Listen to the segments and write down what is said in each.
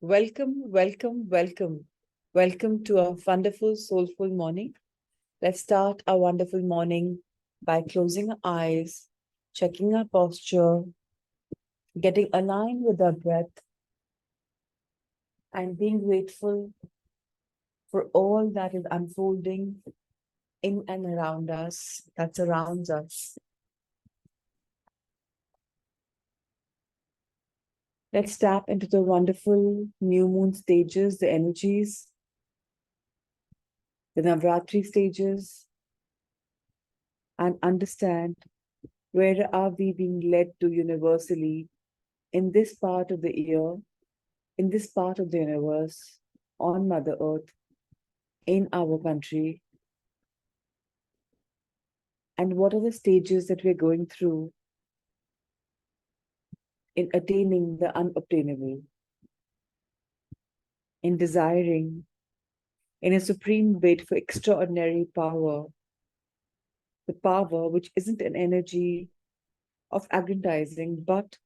Welcome, welcome, welcome. Welcome to a wonderful, soulful morning. Let's start our wonderful morning by closing our eyes, checking our posture, getting aligned with our breath, and being grateful for all that is unfolding in and around us, that surrounds us. Let's tap into the wonderful new moon stages, the energies, the Navratri stages, and understand where are we being led to universally in this part of the year, in this part of the universe, on Mother Earth, in our country, and what are the stages that we're going through in attaining the unobtainable, in desiring, in a supreme bid for extraordinary power, the power which isn't an energy of aggrandizing, but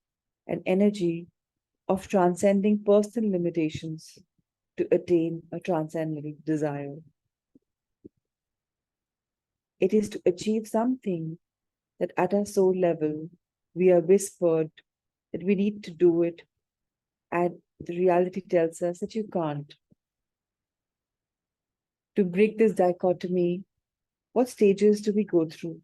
an energy of transcending personal limitations to attain a transcendent desire. It is to achieve something that at our soul level, we are whispered that we need to do it, and the reality tells us that you can't. To break this dichotomy, what stages do we go through?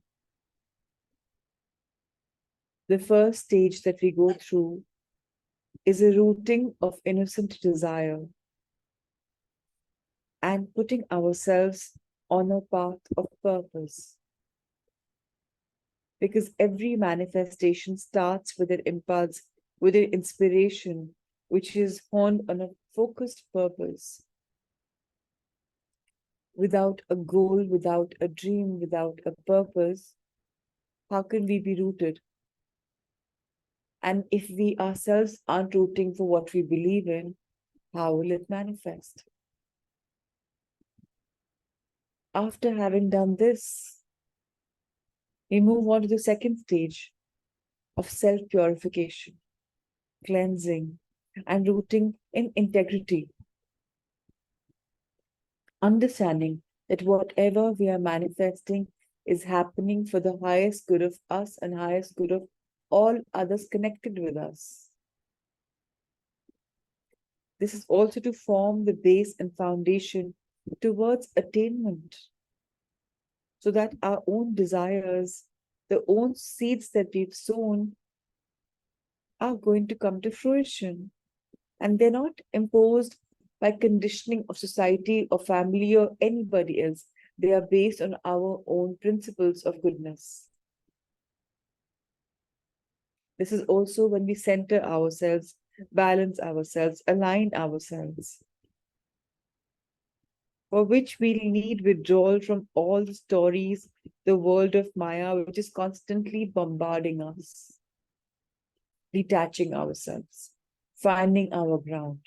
The first stage that we go through is a rooting of innocent desire and putting ourselves on a path of purpose. Because every manifestation starts with an impulse, with an inspiration, which is honed on a focused purpose. Without a goal, without a dream, without a purpose, how can we be rooted? And if we ourselves aren't rooting for what we believe in, how will it manifest? After having done this, we move on to the second stage of self-purification, cleansing, and rooting in integrity. Understanding that whatever we are manifesting is happening for the highest good of us and highest good of all others connected with us. This is also to form the base and foundation towards attainment, so that our own desires, the own seeds that we've sown, are going to come to fruition. And they're not imposed by conditioning of society or family or anybody else. They are based on our own principles of goodness. This is also when we center ourselves, balance ourselves, align ourselves, for which we'll need withdrawal from all the stories, the world of Maya, which is constantly bombarding us, detaching ourselves, finding our ground,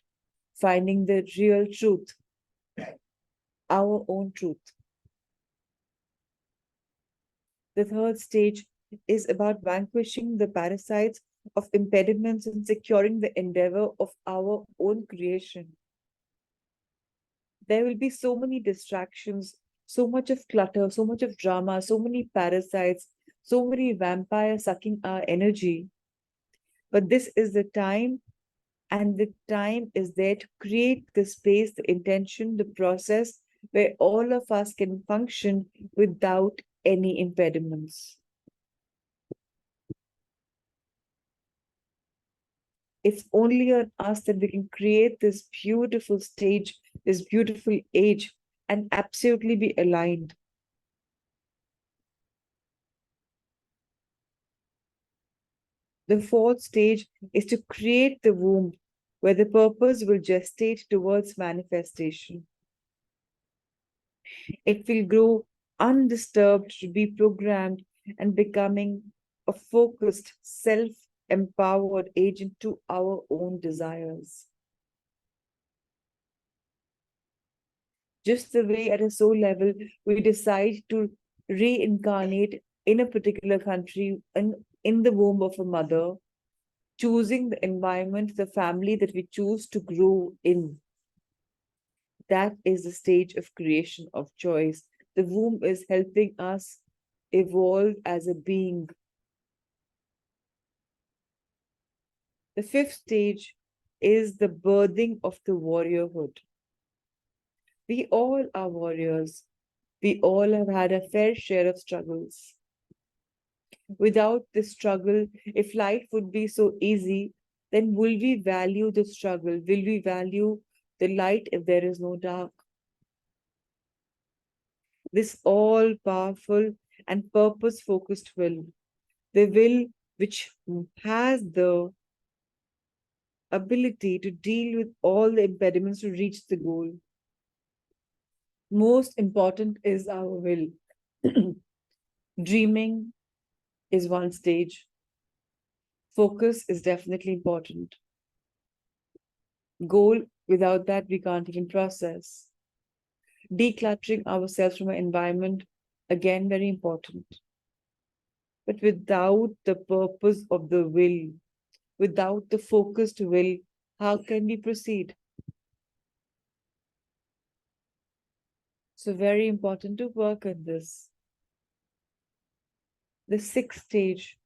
finding the real truth, our own truth. The third stage is about vanquishing the parasites of impediments and securing the endeavor of our own creation. There will be so many distractions, so much of clutter, so much of drama, so many parasites, so many vampires sucking our energy. But this is the time, and the time is there to create the space, the intention, the process where all of us can function without any impediments. It's only on us that we can create this beautiful stage, this beautiful age, and absolutely be aligned. The fourth stage is to create the womb where the purpose will gestate towards manifestation. It will grow undisturbed to be programmed and becoming a focused, self-empowered agent to our own desires. Just the way at a soul level, we decide to reincarnate in a particular country, in the womb of a mother, choosing the environment, the family that we choose to grow in. That is the stage of creation of choice. The womb is helping us evolve as a being. The fifth stage is the birthing of the warriorhood. We all are warriors. We all have had a fair share of struggles. Without this struggle, if life would be so easy, then will we value the struggle? Will we value the light if there is no dark? This all powerful and purpose focused will, the will which has the ability to deal with all the impediments to reach the goal. Most important is our will. Dreaming is one stage. Focus is definitely important. Goal, without that, we can't even process. Decluttering ourselves from our environment, again, very important. But without the purpose of the will, without the focused will, how can we proceed? So, very important to work on this. The sixth stage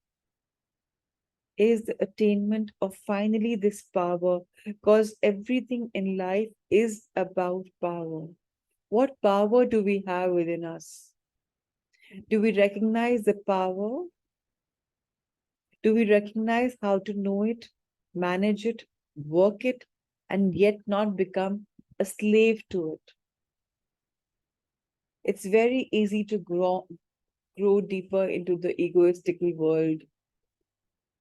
is the attainment of finally this power, because everything in life is about power. What power do we have within us? Do we recognize the power? Do we recognize how to know it, manage it, work it, and yet not become a slave to it? It's very easy to grow deeper into the egoistical world,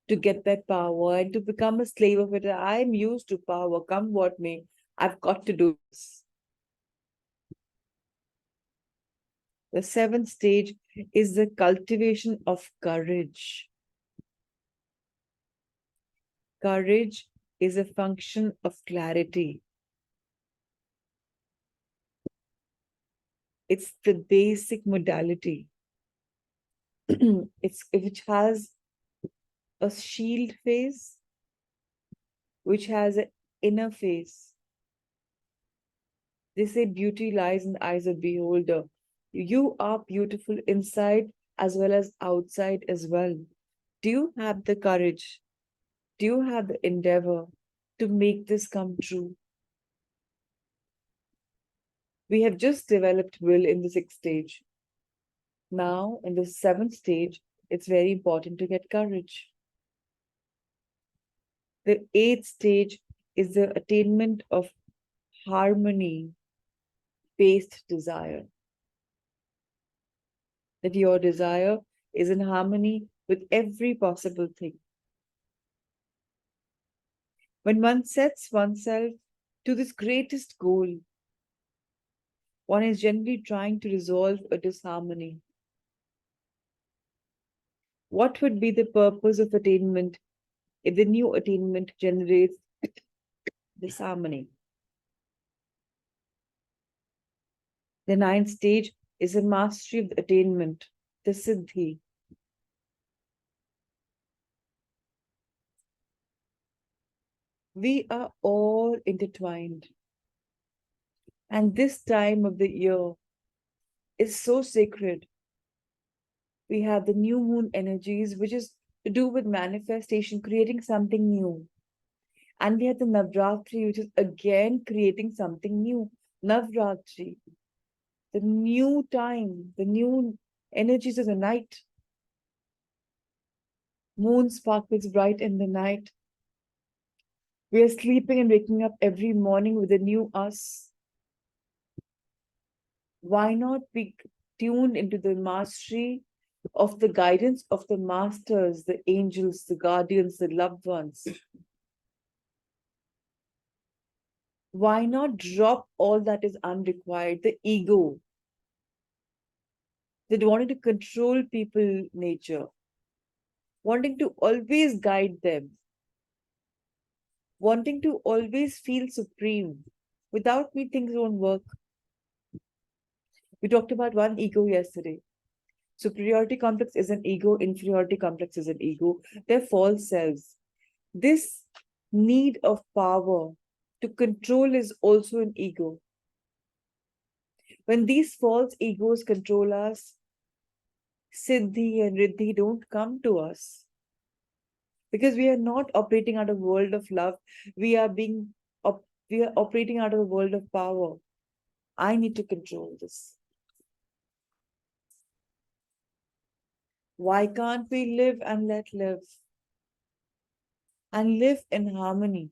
to get that power and to become a slave of it. I'm used to power, come what may. I've got to do this. The seventh stage is the cultivation of courage. Courage is a function of clarity. It's the basic modality. Which has a shield phase, which has an inner phase. They say beauty lies in the eyes of the beholder. You are beautiful inside as well as outside as well. Do you have the courage? Do you have the endeavor to make this come true? We have just developed will in the sixth stage. Now, in the seventh stage, it's very important to get courage. The eighth stage is the attainment of harmony based desire. That your desire is in harmony with every possible thing. When one sets oneself to this greatest goal, one is generally trying to resolve a disharmony. What would be the purpose of attainment if the new attainment generates disharmony? The ninth stage is a mastery of the attainment, the siddhi. We are all intertwined. And this time of the year is so sacred. We have the new moon energies, which is to do with manifestation, creating something new. And we have the Navratri, which is again creating something new. Navratri, the new time, the new energies of the night. Moon sparkles bright in the night. We are sleeping and waking up every morning with a new us. Why not be tuned into the mastery of the guidance of the masters, the angels, the guardians, the loved ones? Why not drop all that is unrequired, the ego, that wanting to control people nature, wanting to always guide them, wanting to always feel supreme. Without me, things won't work. We talked about one ego yesterday. Superiority complex is an ego, inferiority complex is an ego. They're false selves. This need of power to control is also an ego. When these false egos control us, Siddhi and Riddhi don't come to us because we are not operating out of a world of love. We are being we are operating out of a world of power. I need to control this. Why can't we live and let live and live in harmony?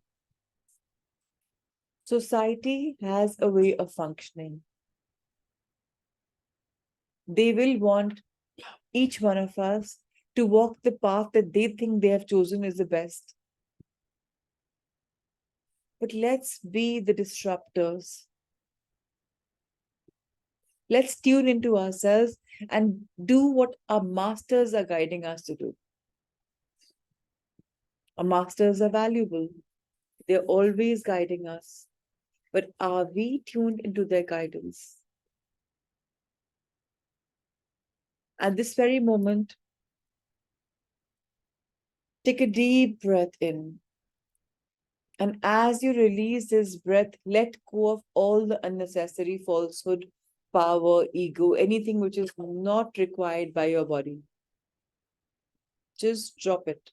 Society has a way of functioning. They will want each one of us to walk the path that they think they have chosen is the best. But let's be the disruptors. Let's tune into ourselves and do what our masters are guiding us to do. Our masters are valuable. They're always guiding us. But are we tuned into their guidance? At this very moment, take a deep breath in. And as you release this breath, let go of all the unnecessary falsehood, power, ego, anything which is not required by your body. Just drop it.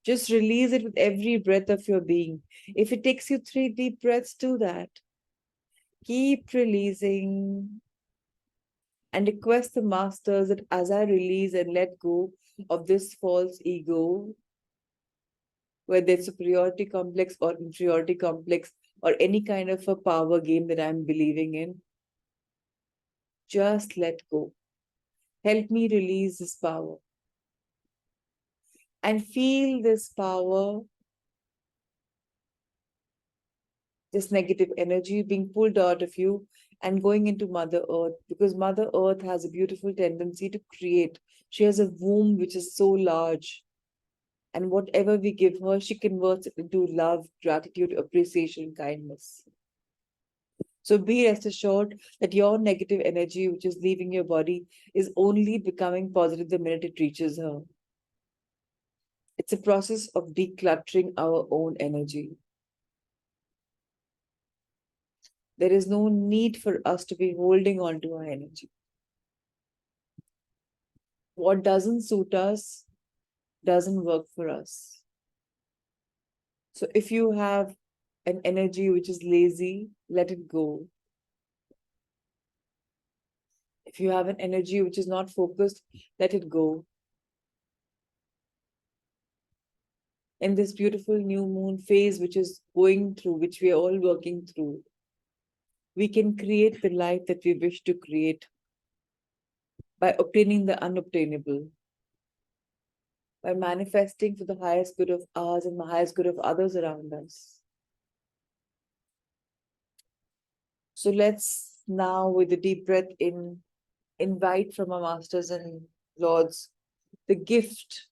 Just release it with every breath of your being. If it takes you 3 deep breaths, do that. Keep releasing and request the masters that as I release and let go of this false ego, whether it's superiority complex or inferiority complex or any kind of a power game that I'm believing in, just let go. Help me release this power. And feel this power, this negative energy being pulled out of you and going into Mother Earth, because Mother Earth has a beautiful tendency to create. She has a womb which is so large. And whatever we give her, she converts it into love, gratitude, appreciation, kindness. So be rest assured that your negative energy, which is leaving your body, is only becoming positive the minute it reaches her. It's a process of decluttering our own energy. There is no need for us to be holding on to our energy. What doesn't suit us doesn't work for us. So if you have an energy which is lazy, let it go. If you have an energy which is not focused, let it go. In this beautiful new moon phase, which is going through, which we are all working through, we can create the life that we wish to create by obtaining the unobtainable, by manifesting for the highest good of ours and the highest good of others around us. So let's now, with a deep breath in, invite from our masters and lords the gift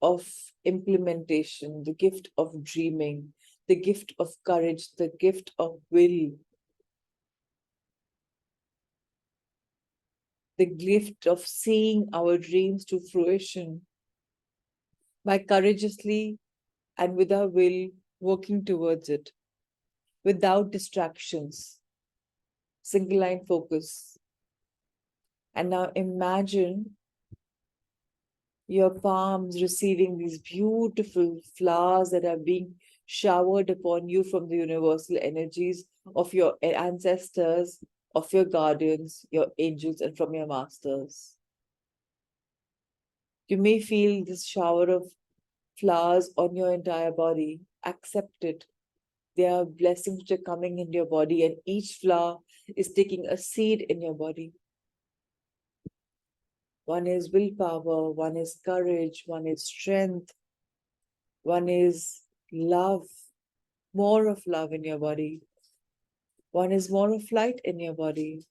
of implementation, the gift of dreaming, the gift of courage, the gift of will, the gift of seeing our dreams to fruition by courageously and with our will working towards it without distractions, single line focus. And now imagine your palms receiving these beautiful flowers that are being showered upon you from the universal energies of your ancestors, of your guardians, your angels, and from your masters. You may feel this shower of flowers on your entire body. Accept it. They are blessings which are coming into your body, and each flower is taking a seed in your body. One is willpower, one is courage, one is strength, one is love, more of love in your body. One is more of light in your body.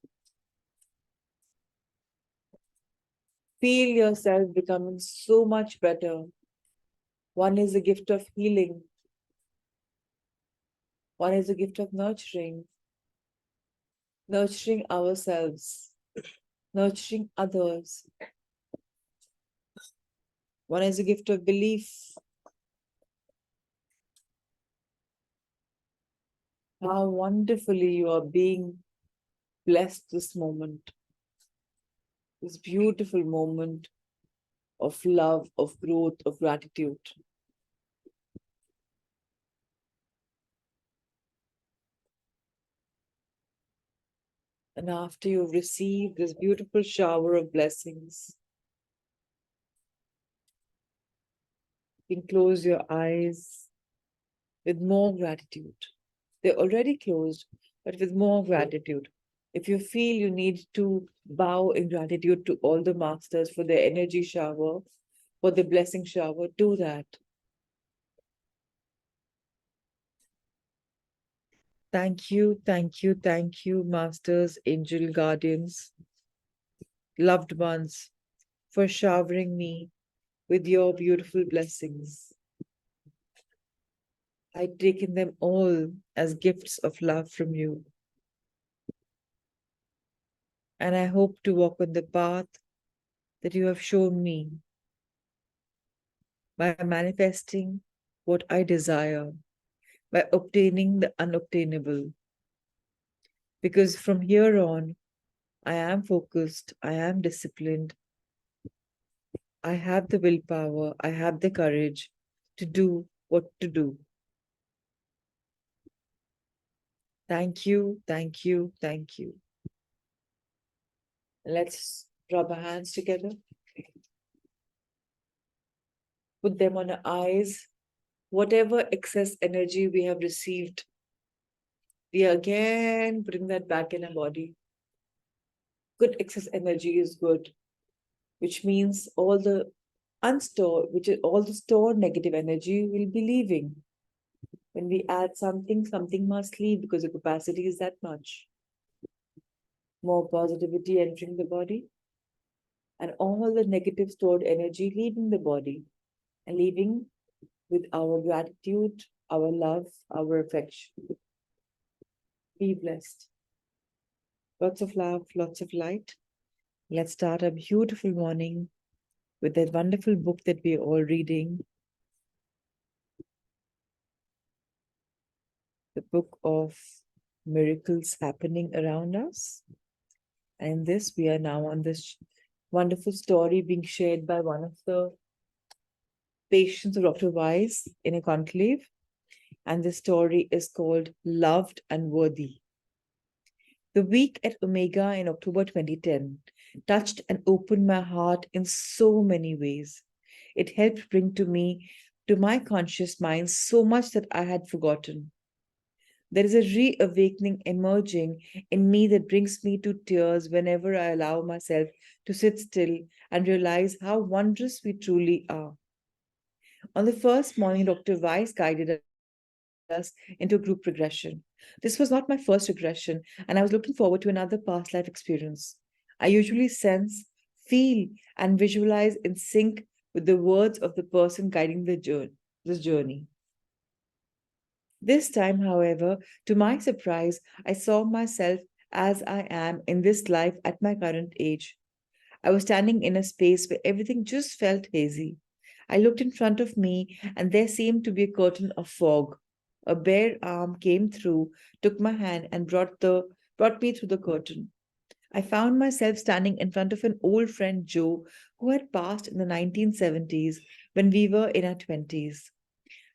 Feel yourself becoming so much better. One is a gift of healing. One is a gift of nurturing ourselves, nurturing others. One is a gift of belief. How wonderfully you are being blessed this moment, this beautiful moment of love, of growth, of gratitude. And after you've received this beautiful shower of blessings, you can close your eyes with more gratitude. They're already closed, but with more gratitude. If you feel you need to bow in gratitude to all the masters for their energy shower, for the blessing shower, do that. Thank you, masters, angel guardians, loved ones, for showering me with your beautiful blessings. I've taken them all as gifts of love from you. And I hope to walk on the path that you have shown me by manifesting what I desire, by obtaining the unobtainable. Because from here on, I am focused, I am disciplined, I have the willpower, I have the courage to do what to do. Thank you, thank you, thank you. Let's rub our hands together. Put them on our eyes. Whatever excess energy we have received, we again bring that back in our body. Good excess energy is good, which means all the unstored, which is all the stored negative energy will be leaving. When we add something, something must leave because the capacity is that much. More positivity entering the body, and all the negative stored energy leaving the body and leaving with our gratitude, our love, our affection. Be blessed. Lots of love, lots of light. Let's start a beautiful morning with that wonderful book that we're all reading, the book of miracles happening around us. And this, we are now on this wonderful story being shared by one of the patients of Dr. Wise in a conclave. And the story is called Loved and Worthy. The week at Omega in October 2010 touched and opened my heart in so many ways. It helped bring to my conscious mind, so much that I had forgotten. There is a reawakening emerging in me that brings me to tears whenever I allow myself to sit still and realize how wondrous we truly are. On the first morning, Dr. Weiss guided us into group regression. This was not my first regression, and I was looking forward to another past life experience. I usually sense, feel, and visualize in sync with the words of the person guiding this journey. This time, however, to my surprise, I saw myself as I am in this life at my current age. I was standing in a space where everything just felt hazy. I looked in front of me, and there seemed to be a curtain of fog. A bare arm came through, took my hand, and brought me through the curtain. I found myself standing in front of an old friend, Joe, who had passed in the 1970s when we were in our 20s.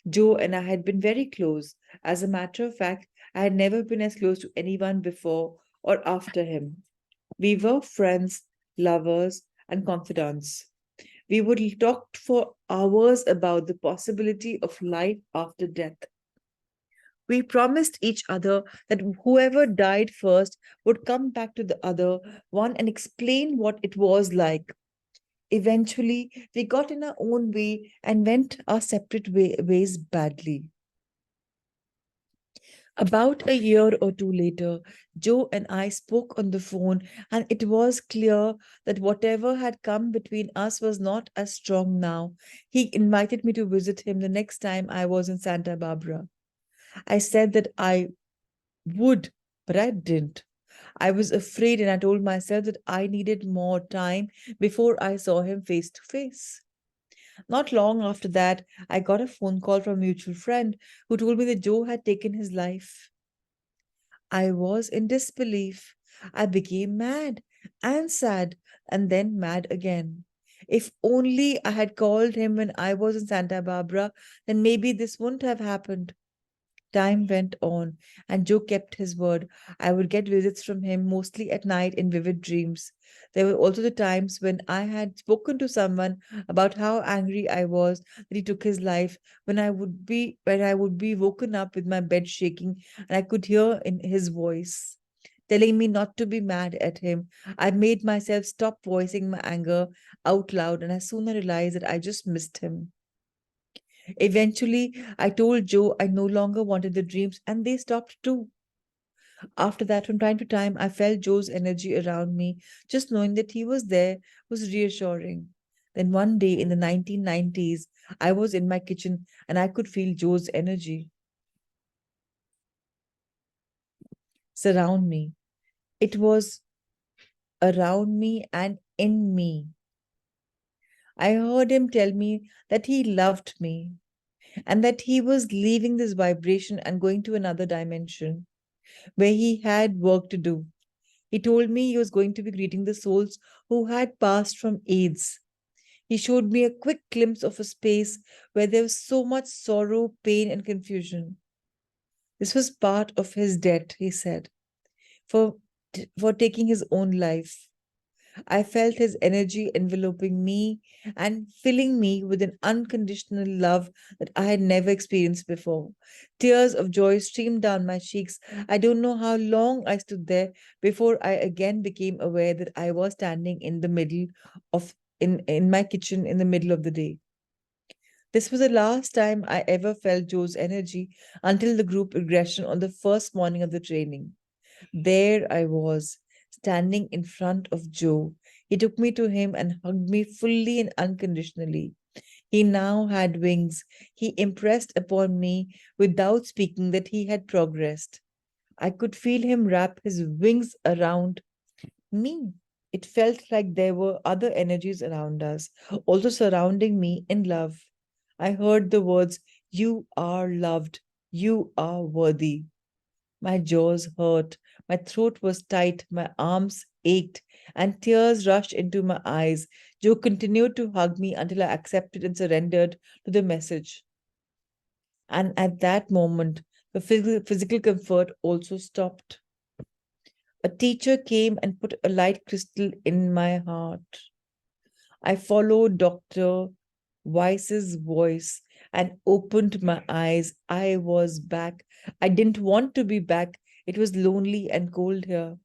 Joe and I had been very close. As a matter of fact, I had never been as close to anyone before or after him. We were friends, lovers, and confidants. We would talk for hours about the possibility of life after death. We promised each other that whoever died first would come back to the other one and explain what it was like. Eventually, we got in our own way and went our separate ways badly. About a year or two later, Joe and I spoke on the phone, and it was clear that whatever had come between us was not as strong now. He invited me to visit him the next time I was in Santa Barbara. I said that I would, but I didn't. I was afraid, and I told myself that I needed more time before I saw him face to face. Not long after that, I got a phone call from a mutual friend who told me that Joe had taken his life. I was in disbelief. I became mad and sad and then mad again. If only I had called him when I was in Santa Barbara, then maybe this wouldn't have happened. Time went on, and Joe kept his word. I would get visits from him mostly at night in vivid dreams. There were also the times when I had spoken to someone about how angry I was that he took his life, when I would be woken up with my bed shaking and I could hear in his voice telling me not to be mad at him. I made myself stop voicing my anger out loud, and I soon realized that I just missed him. Eventually, I told Joe I no longer wanted the dreams, and they stopped too. After that, from time to time, I felt Joe's energy around me. Just knowing that he was there was reassuring. Then one day in the 1990s, I was in my kitchen and I could feel Joe's energy surround me. It was around me and in me. I heard him tell me that he loved me and that he was leaving this vibration and going to another dimension where he had work to do. He told me he was going to be greeting the souls who had passed from AIDS. He showed me a quick glimpse of a space where there was so much sorrow, pain, and confusion. This was part of his debt, he said, for, for taking his own life. I felt his energy enveloping me and filling me with an unconditional love that I had never experienced before. Tears of joy streamed down my cheeks. I don't know how long I stood there before I again became aware that I was standing in the middle of in my kitchen in the middle of the day. This was the last time I ever felt Joe's energy until the group regression on the first morning of the training. There I was, standing in front of Joe. He took me to him and hugged me fully and unconditionally. He now had wings. He impressed upon me without speaking that he had progressed. I could feel him wrap his wings around me. It felt like there were other energies around us, also surrounding me in love. I heard the words, "You are loved. You are worthy." My jaws hurt, my throat was tight, my arms ached, and tears rushed into my eyes. Joe continued to hug me until I accepted and surrendered to the message. And at that moment, the physical comfort also stopped. A teacher came and put a light crystal in my heart. I followed Dr. Weiss's voice and opened my eyes. I was back. I didn't want to be back. It was lonely and cold here.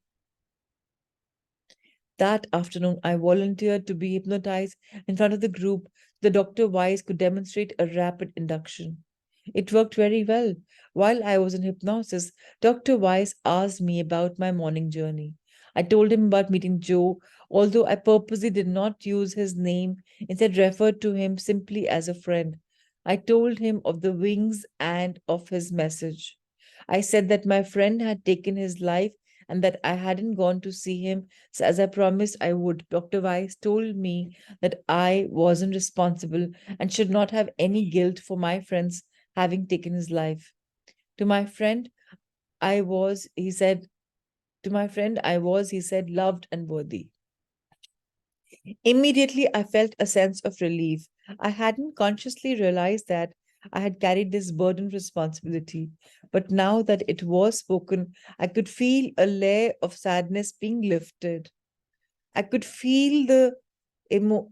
That afternoon, I volunteered to be hypnotized in front of the group so Dr. Weiss could demonstrate a rapid induction. It worked very well. While I was in hypnosis, Dr. Weiss asked me about my morning journey. I told him about meeting Joe, although I purposely did not use his name, instead referred to him simply as a friend. I told him of the wings and of his message. I said that my friend had taken his life and that I hadn't gone to see him, so as I promised I would. Dr. Weiss told me that I wasn't responsible and should not have any guilt for my friend's having taken his life. To my friend, I was, he said, to my friend, I was, he said, loved and worthy. Immediately, I felt a sense of relief. I hadn't consciously realized that I had carried this burden of responsibility, but now that it was spoken, I could feel a layer of sadness being lifted. I could feel the emo-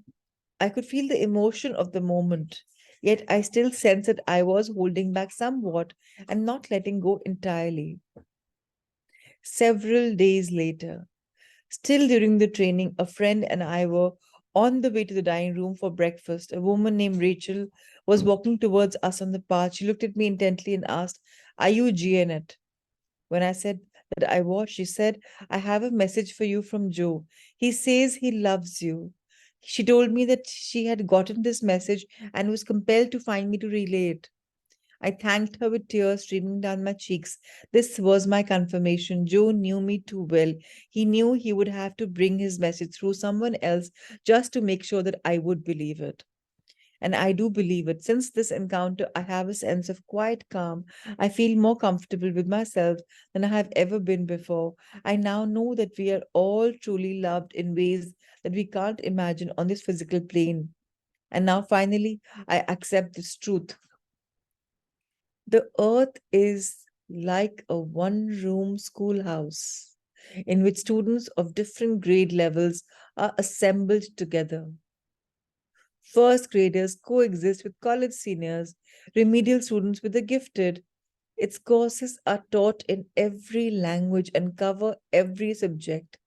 I could feel the emotion of the moment. Yet I still sensed that I was holding back somewhat and not letting go entirely. Several days later, still during the training, a friend and I were on the way to the dining room for breakfast. A woman named Rachel was walking towards us on the path. She looked at me intently and asked, "Are you Janet?" When I said that I was, she said, "I have a message for you from Joe. He says he loves you." She told me that she had gotten this message and was compelled to find me to relay it. I thanked her with tears streaming down my cheeks. This was my confirmation. Joe knew me too well. He knew he would have to bring his message through someone else just to make sure that I would believe it. And I do believe it. Since this encounter, I have a sense of quiet calm. I feel more comfortable with myself than I have ever been before. I now know that we are all truly loved in ways that we can't imagine on this physical plane. And now, finally, I accept this truth. The earth is like a one room schoolhouse in which students of different grade levels are assembled together. First graders coexist with college seniors, remedial students with the gifted. Its courses are taught in every language and cover every subject.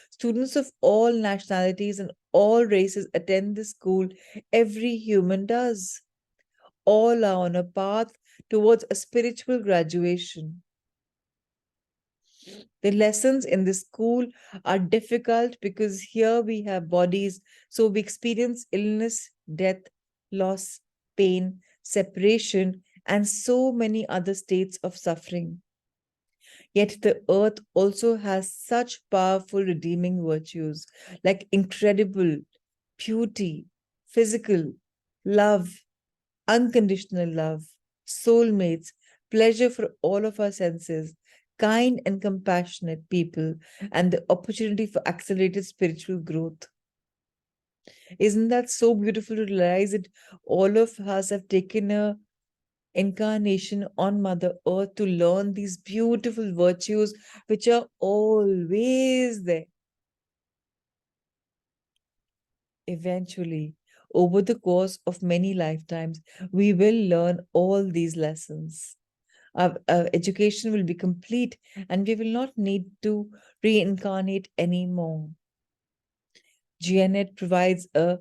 Students of all nationalities and all races attend the school. Every human does. All are on a path towards a spiritual graduation. The lessons in this school are difficult because here we have bodies, so we experience illness, death, loss, pain, separation, and so many other states of suffering. Yet the earth also has such powerful redeeming virtues like incredible beauty, physical, love, unconditional love, soulmates, pleasure for all of our senses, kind and compassionate people, and the opportunity for accelerated spiritual growth. Isn't that so beautiful to realize that all of us have taken a incarnation on Mother Earth to learn these beautiful virtues which are always there? Eventually, over the course of many lifetimes, we will learn all these lessons. Our education will be complete and we will not need to reincarnate anymore. GNET provides a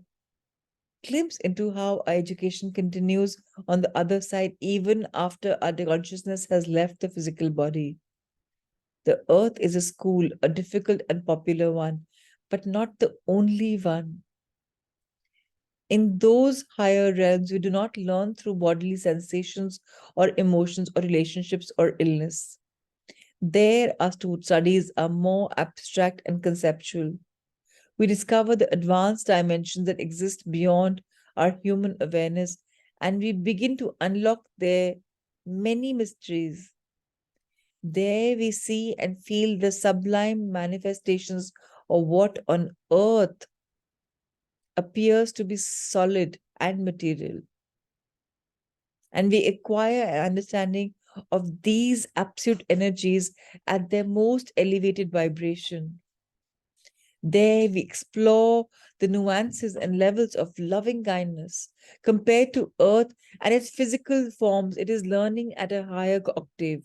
glimpse into how our education continues on the other side, even after our consciousness has left the physical body. The earth is a school, a difficult and popular one, but not the only one. In those higher realms, we do not learn through bodily sensations or emotions or relationships or illness. There, our studies are more abstract and conceptual. We discover the advanced dimensions that exist beyond our human awareness, and we begin to unlock their many mysteries. There, we see and feel the sublime manifestations of what on earth appears to be solid and material. And we acquire an understanding of these absolute energies at their most elevated vibration. There we explore the nuances and levels of loving kindness. Compared to earth and its physical forms, it is learning at a higher octave.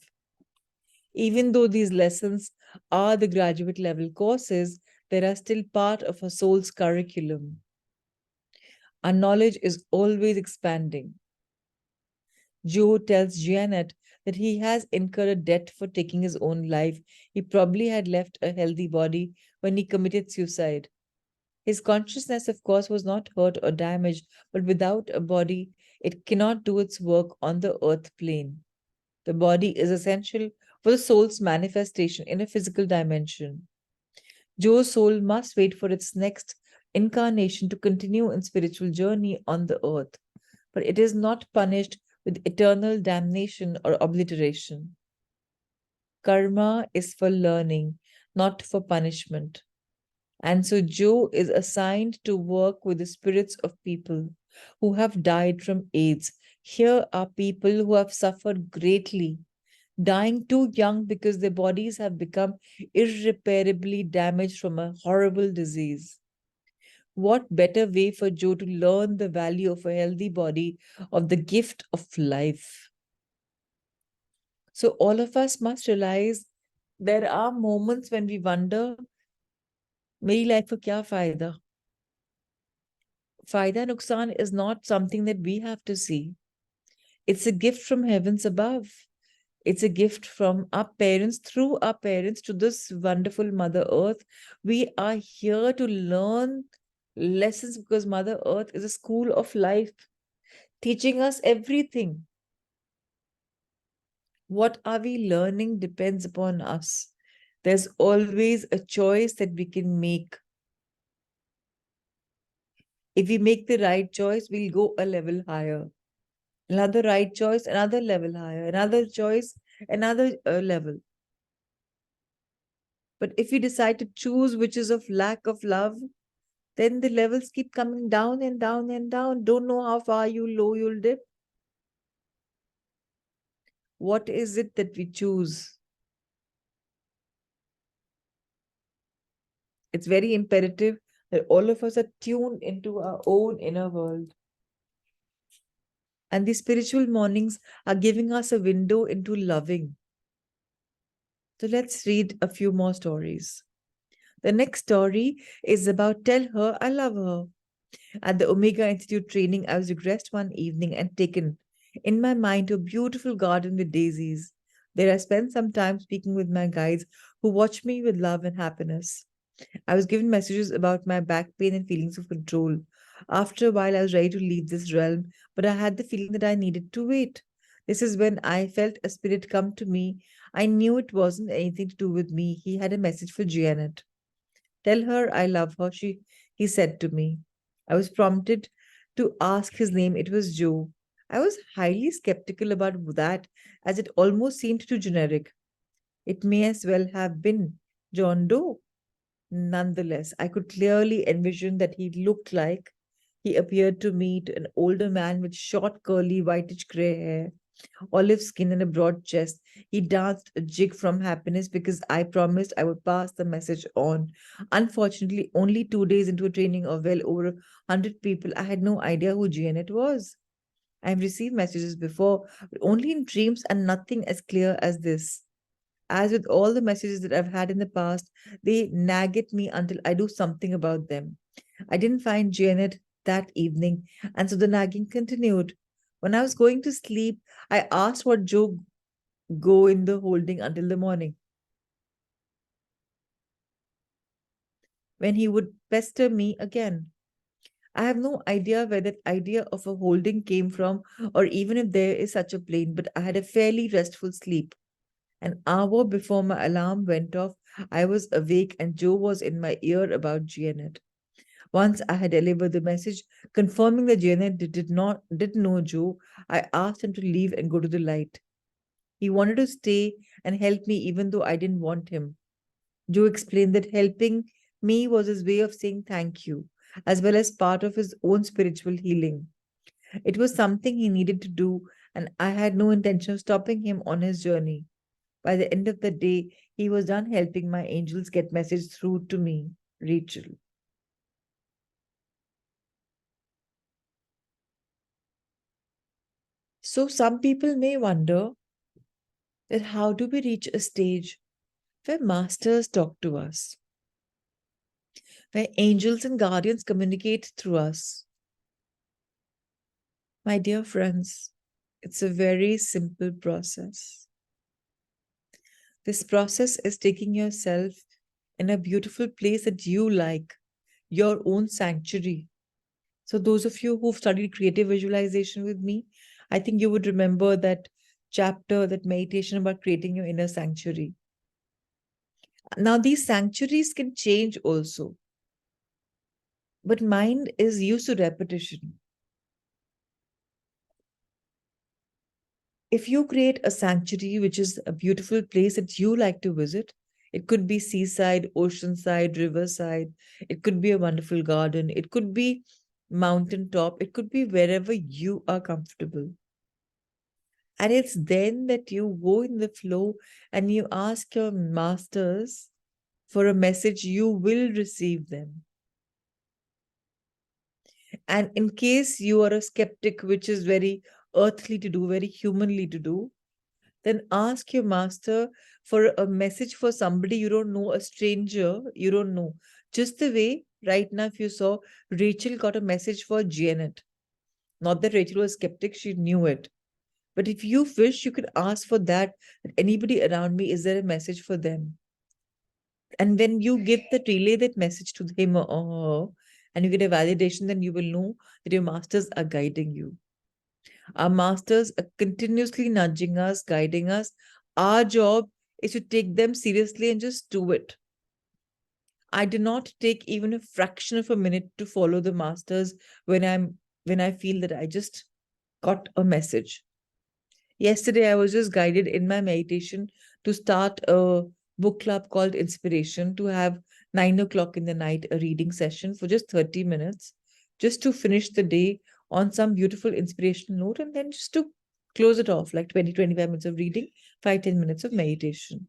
Even though these lessons are the graduate level courses, they are still part of a soul's curriculum. Our knowledge is always expanding. Joe tells Janet that he has incurred a debt for taking his own life. He probably had left a healthy body when he committed suicide. His consciousness, of course, was not hurt or damaged, but without a body, it cannot do its work on the earth plane. The body is essential for the soul's manifestation in a physical dimension. Joe's soul must wait for its next incarnation to continue its spiritual journey on the earth, but it is not punished with eternal damnation or obliteration. Karma is for learning, not for punishment. And so Joe is assigned to work with the spirits of people who have died from AIDS. Here are people who have suffered greatly, dying too young because their bodies have become irreparably damaged from a horrible disease. What better way for Joe to learn the value of a healthy body, of the gift of life? So, all of us must realize there are moments when we wonder, मेरी life का क्या फायदा? Faida nuksan is not something that we have to see. It's a gift from heavens above. It's a gift from our parents, through our parents, to this wonderful Mother Earth. We are here to learn lessons because Mother Earth is a school of life, teaching us everything. What are we learning depends upon us. There's always a choice that we can make. If we make the right choice, we'll go a level higher. Another right choice, another level higher. Another choice, another level. But if we decide to choose which is of lack of love, then the levels keep coming down and down and down. Don't know how far you low you'll dip. What is it that we choose? It's very imperative that all of us are tuned into our own inner world. And these spiritual mornings are giving us a window into loving. So let's read a few more stories. The next story is about Tell Her I Love Her. At the Omega Institute training, I was regressed one evening and taken in my mind to a beautiful garden with daisies. There I spent some time speaking with my guides who watched me with love and happiness. I was given messages about my back pain and feelings of control. After a while, I was ready to leave this realm, but I had the feeling that I needed to wait. This is when I felt a spirit come to me. I knew it wasn't anything to do with me. He had a message for Janet. Tell her I love her, he said to me. I was prompted to ask his name. It was Joe. I was highly skeptical about that, as it almost seemed too generic. It may as well have been John Doe. Nonetheless, I could clearly envision that he looked like he appeared to me to an older man with short, curly, whitish gray hair, olive skin, and a broad chest. He danced a jig from happiness because I promised I would pass the message on. Unfortunately, only 2 days into a training of well over 100 people, I had no idea who Janet was. I've received messages before, but only in dreams and nothing as clear as this. As with all the messages that I've had in the past, they nag at me until I do something about them. I didn't find Janet that evening, and so the nagging continued. When I was going to sleep, I asked what Joe go in the holding until the morning, when he would pester me again. I have no idea where that idea of a holding came from, or even if there is such a plane, but I had a fairly restful sleep. An hour before my alarm went off, I was awake and Joe was in my ear about Janet. Once I had delivered the message confirming that Janet didn't know Joe, I asked him to leave and go to the light. He wanted to stay and help me even though I didn't want him. Joe explained that helping me was his way of saying thank you, as well as part of his own spiritual healing. It was something he needed to do, and I had no intention of stopping him on his journey. By the end of the day, he was done helping my angels get message through to me, Rachel. So some people may wonder that how do we reach a stage where masters talk to us, where angels and guardians communicate through us? My dear friends, it's a very simple process. This process is taking yourself in a beautiful place that you like, your own sanctuary. So, those of you who've studied creative visualization with me, I think you would remember that chapter, that meditation about creating your inner sanctuary. Now, these sanctuaries can change also, but mind is used to repetition. If you create a sanctuary, which is a beautiful place that you like to visit, it could be seaside, oceanside, riverside, it could be a wonderful garden, it could be mountaintop, it could be wherever you are comfortable. And it's then that you go in the flow and you ask your masters for a message, you will receive them. And in case you are a skeptic, which is very earthly to do, very humanly to do, then ask your master for a message for somebody you don't know, a stranger you don't know. Just the way right now, if you saw Rachel got a message for Janet, not that Rachel was skeptic, she knew it. But if you wish, you could ask for that anybody around me, is there a message for them? And when you give that, relay that message to him or her, and you get a validation, then you will know that your masters are guiding you. Our masters are continuously nudging us, guiding us. Our job is to take them seriously and just do it. I do not take even a fraction of a minute to follow the masters when I feel that I just got a message. Yesterday, I was just guided in my meditation to start a book club called Inspiration, to have 9 o'clock in the night a reading session for just 30 minutes, just to finish the day on some beautiful inspirational note, and then just to close it off like 20-25 minutes of reading, 5-10 minutes of meditation.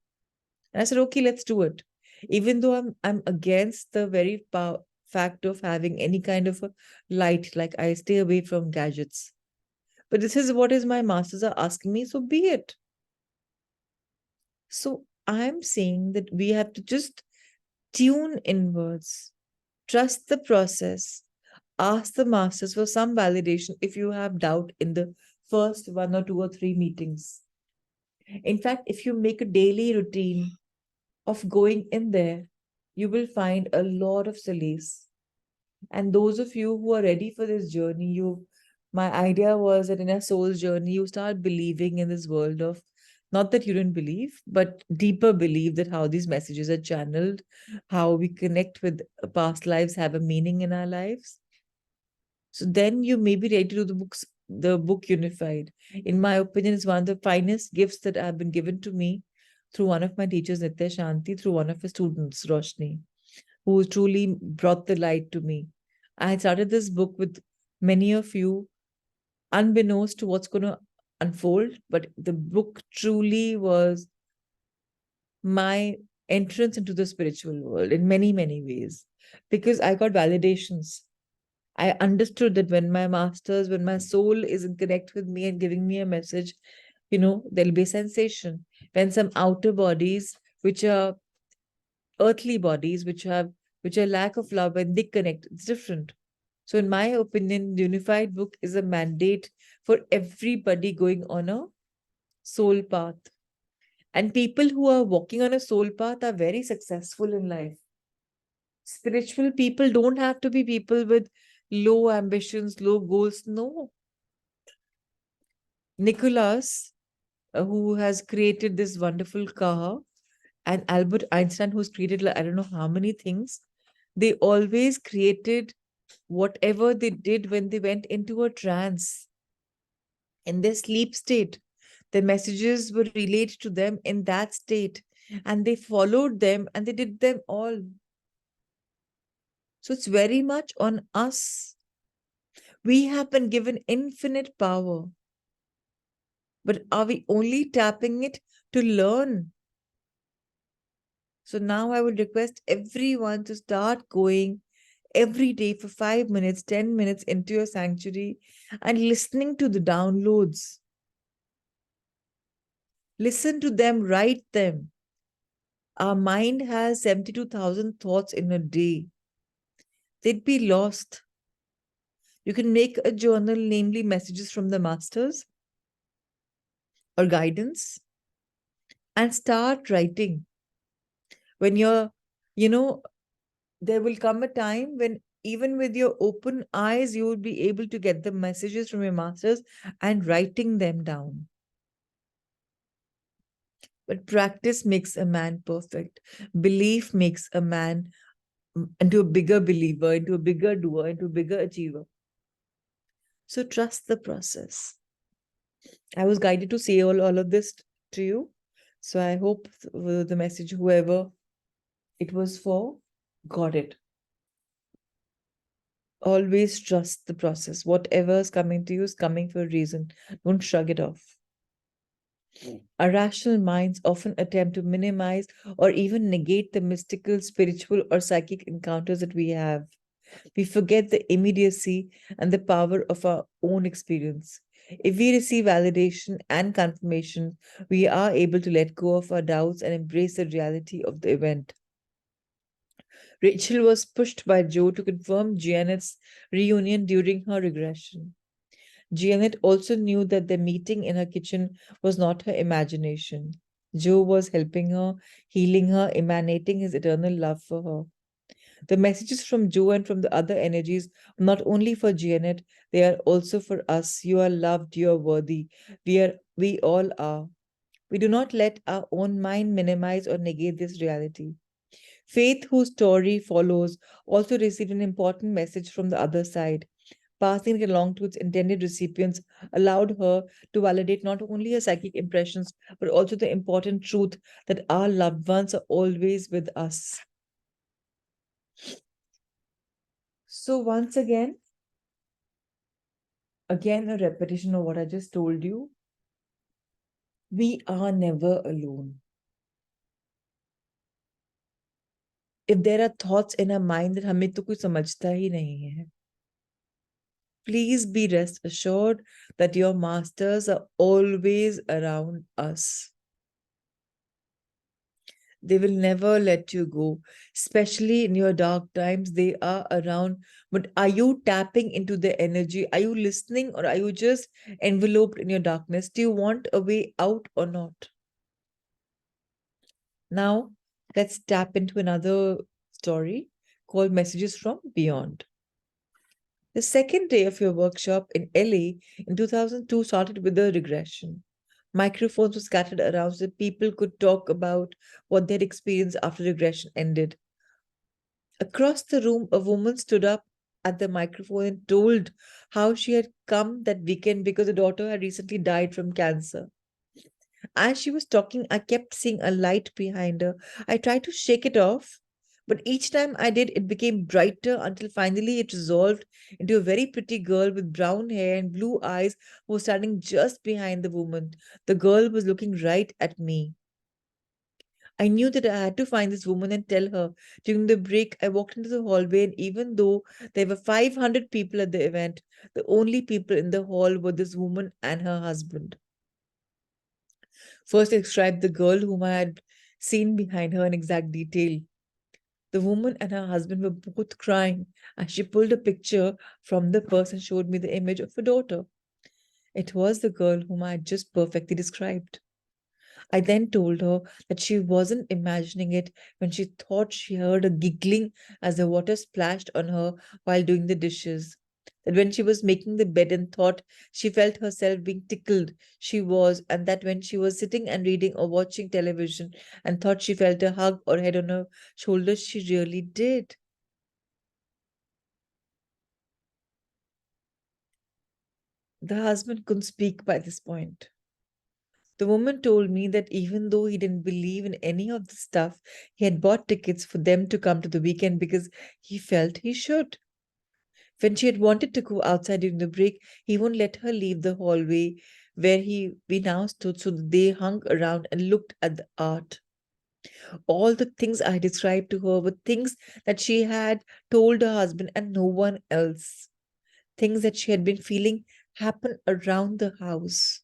And I said, okay, let's do it. Even though I'm against the very fact of having any kind of a light, like I stay away from gadgets. But this is what is my masters are asking me, so be it. So I'm saying that we have to just tune inwards, trust the process, ask the masters for some validation if you have doubt in the first 1 or 2 or 3 meetings. In fact, if you make a daily routine of going in there, you will find a lot of solace. And those of you who are ready for this journey, my idea was that in a soul's journey, you start believing in this world of, not that you didn't believe, but deeper believe that how these messages are channeled, how we connect with past lives, have a meaning in our lives. So then you may be ready to do the book Unified. In my opinion, it's one of the finest gifts that have been given to me through one of my teachers, Nitya Shanti, through one of his students, Roshni, who truly brought the light to me. I had started this book with many of you, unbeknownst to what's going to unfold, but the book truly was my entrance into the spiritual world in many, many ways, because I got validations. I understood that when when my soul is in connect with me and giving me a message, there'll be a sensation. When some outer bodies, which are earthly bodies, which are lack of love, when they connect, it's different. So in my opinion, the Unified Book is a mandate for everybody going on a soul path. And people who are walking on a soul path are very successful in life. Spiritual people don't have to be people with low ambitions, low goals. No. Nicholas, who has created this wonderful car, and Albert Einstein, who's created, like, I don't know how many things, they always created whatever they did when they went into a trance, in their sleep state. The messages were relayed to them in that state, and they followed them and they did them all. So it's very much on us. We have been given infinite power, but are we only tapping it to learn? So now I would request everyone to start going every day for 5 minutes, 10 minutes into your sanctuary and listening to the downloads. Listen to them, write them. Our mind has 72,000 thoughts in a day. They'd be lost. You can make a journal, namely messages from the masters or guidance, and start writing. When there will come a time when even with your open eyes, you will be able to get the messages from your masters and writing them down. But practice makes a man perfect. Belief makes a man into a bigger believer, into a bigger doer, into a bigger achiever. So trust the process. I was guided to say all of this to you. So I hope the message, whoever it was for, got it. Always trust the process. Whatever is coming to you is coming for a reason. Don't shrug it off. Our rational minds often attempt to minimize or even negate the mystical, spiritual, or psychic encounters that we have. We forget the immediacy and the power of our own experience. If we receive validation and confirmation, we are able to let go of our doubts and embrace the reality of the event. Rachel was pushed by Joe to confirm Janet's reunion during her regression. Janet also knew that the meeting in her kitchen was not her imagination. Joe was helping her, healing her, emanating his eternal love for her. The messages from Joe and from the other energies are not only for Janet, they are also for us. You are loved, you are worthy. We all are. We do not let our own mind minimize or negate this reality. Faith, whose story follows, also received an important message from the other side. Passing it along to its intended recipients allowed her to validate not only her psychic impressions, but also the important truth that our loved ones are always with us. So, once again, a repetition of what I just told you. We are never alone. If there are thoughts in our mind that हमें तो कुछ समझता ही नहीं है, please be rest assured that your masters are always around us. They will never let you go, especially in your dark times. They are around. But are you tapping into the energy? Are you listening, or are you just enveloped in your darkness? Do you want a way out or not? Now, let's tap into another story called Messages from Beyond. The second day of your workshop in LA in 2002 started with a regression. Microphones were scattered around so that people could talk about what they'd experienced after regression ended. Across the room, a woman stood up at the microphone and told how she had come that weekend because her daughter had recently died from cancer. As she was talking, I kept seeing a light behind her. I tried to shake it off, but each time I did, it became brighter until finally it resolved into a very pretty girl with brown hair and blue eyes who was standing just behind the woman. The girl was looking right at me. I knew that I had to find this woman and tell her. During the break, I walked into the hallway, and even though there were 500 people at the event, the only people in the hall were this woman and her husband. First, I described the girl whom I had seen behind her in exact detail. The woman and her husband were both crying as she pulled a picture from the purse and showed me the image of her daughter. It was the girl whom I had just perfectly described. I then told her that she wasn't imagining it when she thought she heard a giggling as the water splashed on her while doing the dishes. That when she was making the bed and thought she felt herself being tickled, she was, and that when she was sitting and reading or watching television and thought she felt a hug or head on her shoulders, she really did. The husband couldn't speak by this point. The woman told me that even though he didn't believe in any of the stuff, he had bought tickets for them to come to the weekend because he felt he should. When she had wanted to go outside during the break, he won't let her leave the hallway where we now stood, so that they hung around and looked at the art. All the things I described to her were things that she had told her husband and no one else. Things that she had been feeling happen around the house.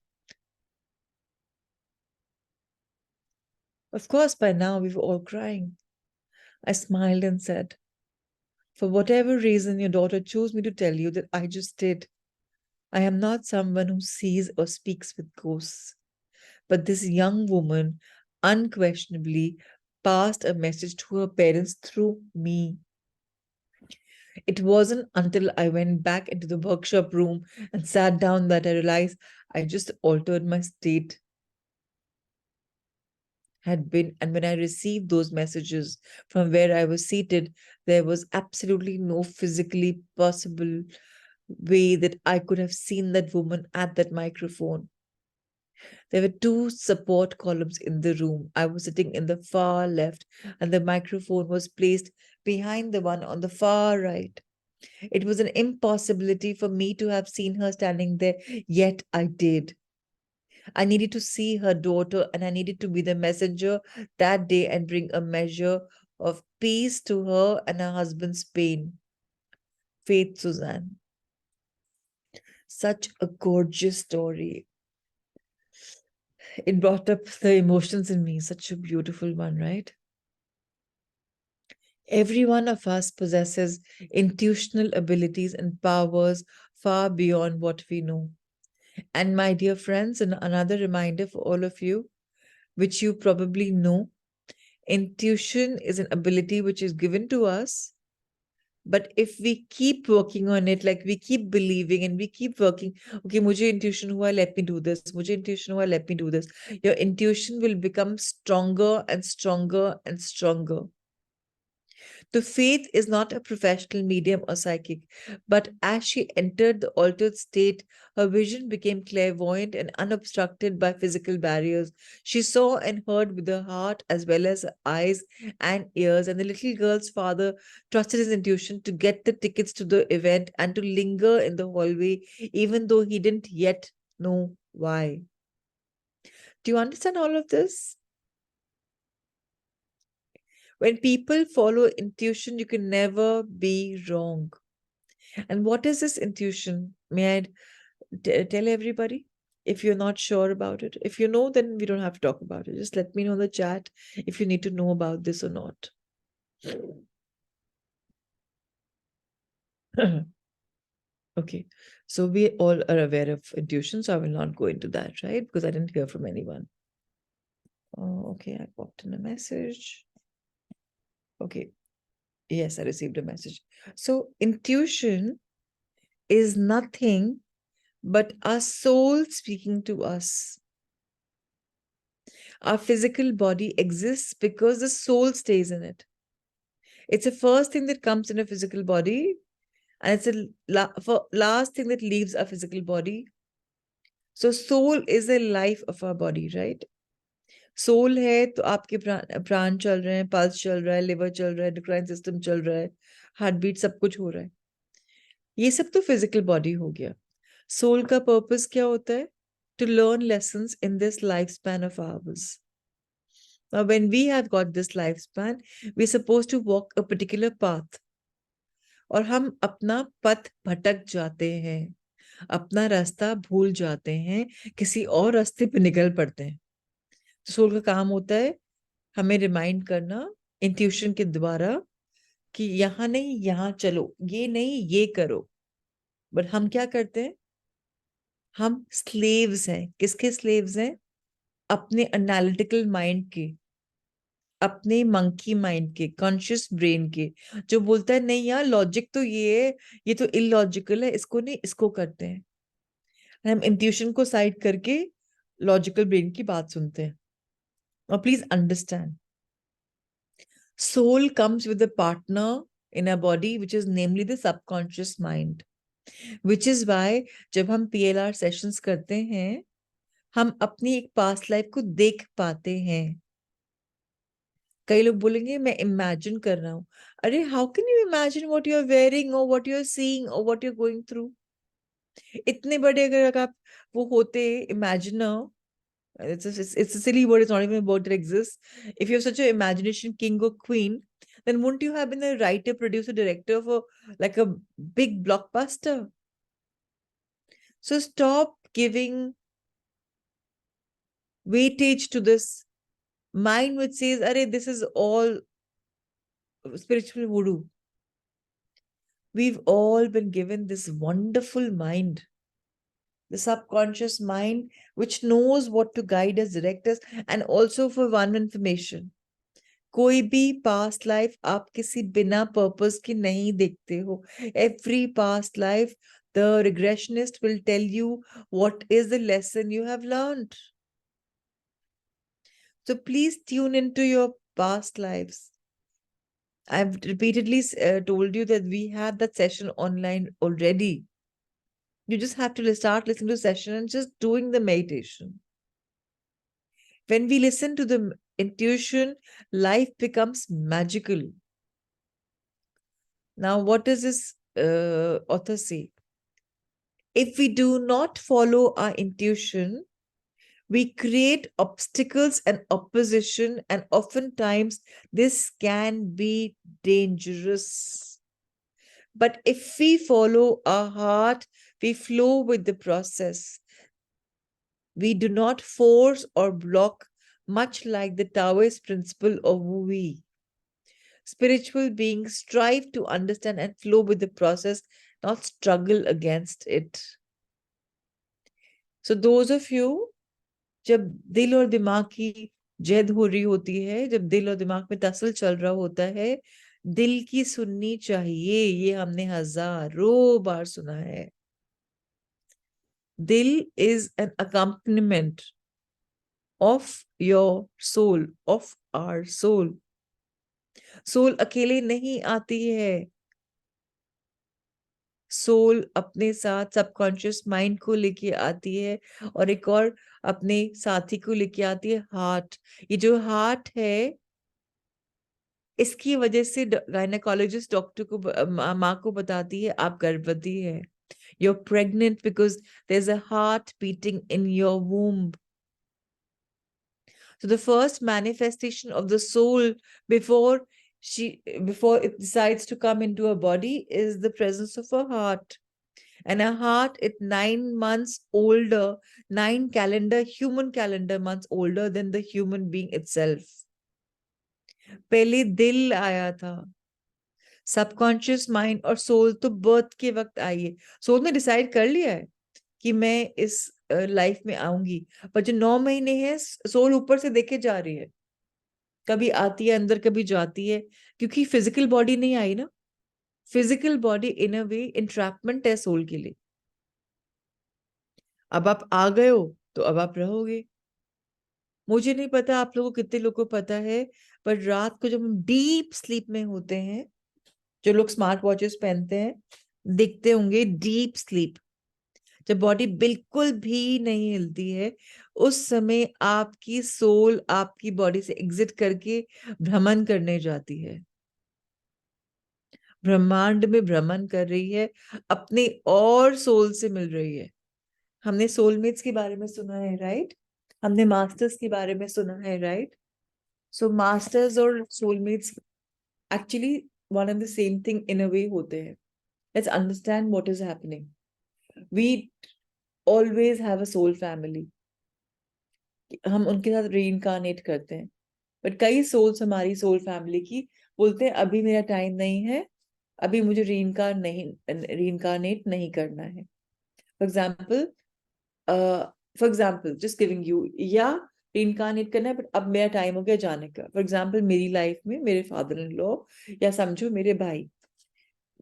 Of course, by now we were all crying. I smiled and said, "For whatever reason your daughter chose me to tell you that I just did. I am not someone who sees or speaks with ghosts. But this young woman unquestionably passed a message to her parents through me. It wasn't until I went back into the workshop room and sat down that I realized I just altered my state had been. And when I received those messages from where I was seated, there was absolutely no physically possible way that I could have seen that woman at that microphone. There were two support columns in the room. I was sitting in the far left, and the microphone was placed behind the one on the far right. It was an impossibility for me to have seen her standing there, yet I did. I needed to see her daughter, and I needed to be the messenger that day and bring a measure of peace to her and her husband's pain. Faith Suzanne. Such a gorgeous story. It brought up the emotions in me. Such a beautiful one, right? Every one of us possesses intuitional abilities and powers far beyond what we know. And my dear friends, and another reminder for all of you, which you probably know, intuition is an ability which is given to us. But if we keep working on it, like we keep believing and we keep working, okay, mujhe intuition hua, let me do this. Mujhe intuition hua, let me do this. Your intuition will become stronger and stronger and stronger. The faith is not a professional medium or psychic, but as she entered the altered state, her vision became clairvoyant and unobstructed by physical barriers. She saw and heard with her heart as well as her eyes and ears, and the little girl's father trusted his intuition to get the tickets to the event and to linger in the hallway, even though he didn't yet know why. Do you understand all of this? When people follow intuition, you can never be wrong. And what is this intuition? May I tell everybody? If you're not sure about it, if you know, then we don't have to talk about it. Just let me know in the chat if you need to know about this or not. Okay, so we all are aware of intuition, so I will not go into that, right? Because I didn't hear from anyone. Oh, okay, I popped in a message. Okay, yes, I received a message. So intuition is nothing but our soul speaking to us. Our physical body exists because the soul stays in it. It's the first thing that comes in a physical body, and it's the last thing that leaves our physical body. So soul is the life of our body, right? Soul है तो आपके प्राण चल रहे हैं, pulse चल रहा है, लिवर चल रहा है, एंडोक्राइन सिस्टम चल रहा है, हार्ट बीट सब कुछ हो रहा है. ये सब तो फिजिकल बॉडी हो गया. सोल का पर्पस क्या होता है? To learn lessons in this lifespan of ours. Now, when we have got this lifespan, we're supposed to walk a particular path. और हम अपना पथ भटक जाते हैं, अपना रास्ता भूल जाते हैं, किसी और रास्ते पे निकल पड़ते हैं. तो सोल का काम होता है हमें रिमाइंड करना इंट्यूशन के द्वारा कि यहाँ नहीं यहाँ चलो, ये नहीं ये करो. बट हम क्या करते हैं? हम स्लेव्स हैं. किसके स्लेव्स हैं? अपने एनालिटिकल माइंड के, अपने मंकी माइंड के, कॉन्शियस ब्रेन के, जो बोलता है नहीं यार लॉजिक तो ये है, ये तो इलॉजिकल है, इसको नहीं इसको करते हैं. हम इंट्यूशन को साइड करके लॉजिकल ब्रेन की बात सुनते हैं. और please understand, soul comes with a partner in our body, which is namely the subconscious mind. Which is why जब हम PLR sessions करते हैं, हम अपनी एक past life को देख पाते हैं. कई लोग बोलेंगे मैं imagine कर रहा हूँ. अरे how can you imagine what you're wearing or what you're seeing or what you're going through? इतने बड़े अगर आप वो होते imaginer, it's a silly word, it's not even a word that exists. If you're such an imagination king or queen, then wouldn't you have been a writer, producer, director for like a big blockbuster? So stop giving weightage to this mind which says, Arey, this is all spiritual voodoo. We've all been given this wonderful mind, the subconscious mind, which knows what to guide us, direct us, and also for one information. कोई भी past life आप किसी बिना purpose की नहीं देखते हो. Every past life the regressionist will tell you what is the lesson you have learned. So please tune into your past lives. I've repeatedly told you that we have that session online already. You just have to start listening to the session and just doing the meditation. When we listen to the intuition, life becomes magical. Now, what does this author say? If we do not follow our intuition, we create obstacles and opposition, and oftentimes this can be dangerous. But if we follow our heart, we flow with the process. We do not force or block, much like the Taoist principle of Wu Wei. Spiritual beings strive to understand and flow with the process, not struggle against it. So those of you, जब दिल और दिमाग की जद हो रही होती है, जब दिल और दिमाग में तसल चल रहा होता है, दिल की सुननी चाहिए. ये हमने हजारों बार सुना है. दिल is an accompaniment of your soul, of our soul. Soul अकेले नहीं आती है, सोल अपने साथ सबकॉन्शियस माइंड को लेके आती है, और एक और अपने साथी को लेके आती है, हार्ट। ये जो हार्ट है, इसकी वजह से गायनेकोलॉजिस्ट डॉक्टर को माँ को बताती है आप गर्भवती है, you're pregnant because there's a heart beating in your womb. So the first manifestation of the soul before before it decides to come into a body is the presence of a heart. And a heart at 9 months older, 9 human calendar months older than the human being itself. पहले दिल आया था, subconscious mind और soul तो birth के वक्त आई है। Soul ने डिसाइड कर लिया है कि मैं इस लाइफ में आऊंगी, पर जो 9 महीने हैं सोल ऊपर से देखे जा रही है, कभी आती है अंदर कभी जाती है, क्योंकि फिजिकल बॉडी नहीं आई ना। Physical body in a way entrapment है सोल के लिए। अब आप आ गए हो तो अब आप रहोगे। मुझे नहीं पता आप लोगों को कितने लोगों को पता है, पर रात को जब हम डीप स्लीप में होते हैं, जो लोग स्मार्ट वॉचेस पहनते हैं दिखते होंगे डीप स्लीप, जब बॉडी बिल्कुल भी नहीं हिलती है, उस समय आपकी सोल आपकी बॉडी से एग्जिट करके भ्रमण करने जाती है, ब्रह्मांड में भ्रमण कर रही है, अपने और सोल से मिल रही है। हमने सोलमेट्स के बारे में सुना है, राइट? हमने मास्टर्स के बारे में सुना है, राइट? सो मास्टर्स और soulmates actually one and the same thing in a way होते हैं। Let's understand what is happening. We always have a soul family, हम उनके साथ रीइंकारनेट करते हैं, बट कई सोल्स हमारी सोल फैमिली की बोलते हैं अभी मेरा टाइम नहीं है, अभी मुझे रीइंकारनेट नहीं करना है। For example just giving you, या रीइंकारनेट करना है बट अब मेरा टाइम हो गया जाने का। फॉर एग्जाम्पल मेरी लाइफ में मेरे फादर इन लॉ, या समझो मेरे भाई,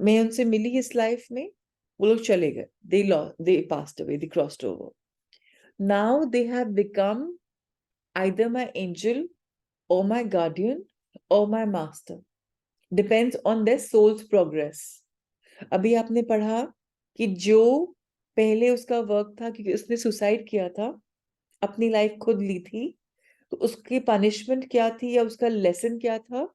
मैं उनसे मिली इस लाइफ में, वो लोग चले गए, they passed away, they crossed over. Now they have become either my angel or my guardian or my master, depends on their soul's progress. अभी आपने पढ़ा कि जो पहले उसका वर्क था क्योंकि उसने सुसाइड किया था, अपनी लाइफ खुद ली थी, तो उसकी पनिशमेंट क्या थी या उसका लेसन क्या था?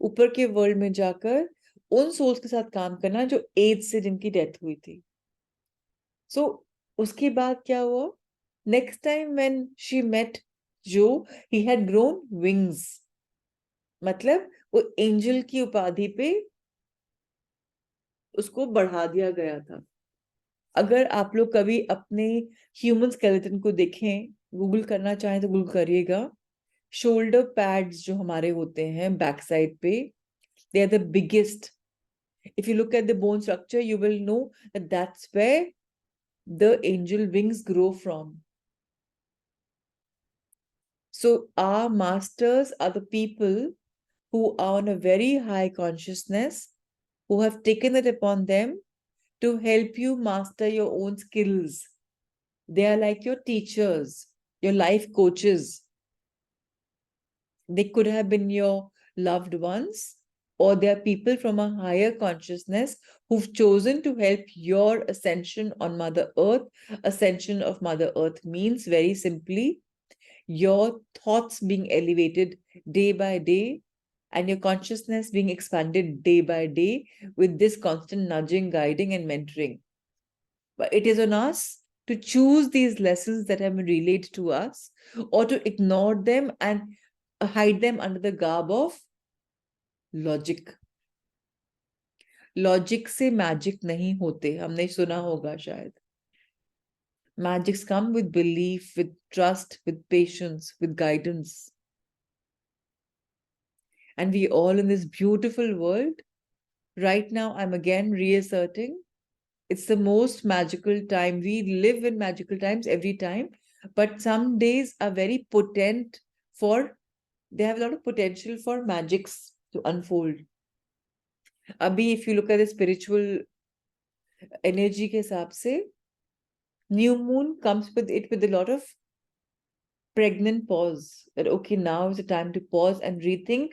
ऊपर के वर्ल्ड में जाकर उन सोल्स के साथ काम करना जो एज से जिनकी डेथ हुई थी। सो उसके बाद क्या हुआ? Next time when she met Joe, he had grown wings, मतलब वो एंजल की उपाधि पे उसको बढ़ा दिया गया था। अगर आप लोग कभी अपने ह्यूमन स्केलेटन को देखें, गूगल करना चाहें तो गूगल करिएगा, शोल्डर पैड्स जो हमारे होते हैं बैक साइड पे, they are the biggest. If you look at the bone structure you will know that that's where the angel wings grow from. So our masters are the people who are on a very high consciousness, who have taken it upon them to help you master your own skills. They are like your teachers, your life coaches. They could have been your loved ones, or they are people from a higher consciousness who've chosen to help your ascension on Mother Earth. Ascension of Mother Earth means very simply your thoughts being elevated day by day and your consciousness being expanded day by day with this constant nudging, guiding, and mentoring. But it is on us to choose these lessons that have been relayed to us, or to ignore them and hide them under the garb of logic. Logic से magic नहीं होते, हमने सुना होगा शायद। Magics come with belief, with trust, with patience, with guidance. And we all in this beautiful world, right now I'm again reasserting, it's the most magical time. We live in magical times every time, but some days are very potent for, they have a lot of potential for magics to unfold. Abhi, if you look at the spiritual energy के हिसाब से, new moon comes with it with a lot of pregnant pause, that okay, now is the time to pause and rethink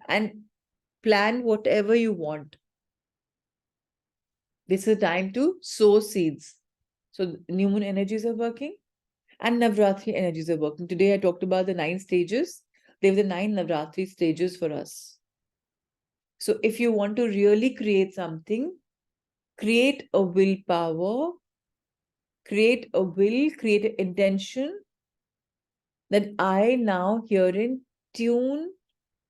and plan whatever you want. This is a time to sow seeds. So new moon energies are working and Navratri energies are working. Today I talked about the 9 stages. They were the 9 Navratri stages for us. So if you want to really create something, create a willpower, create a will, create an intention that I now herein tune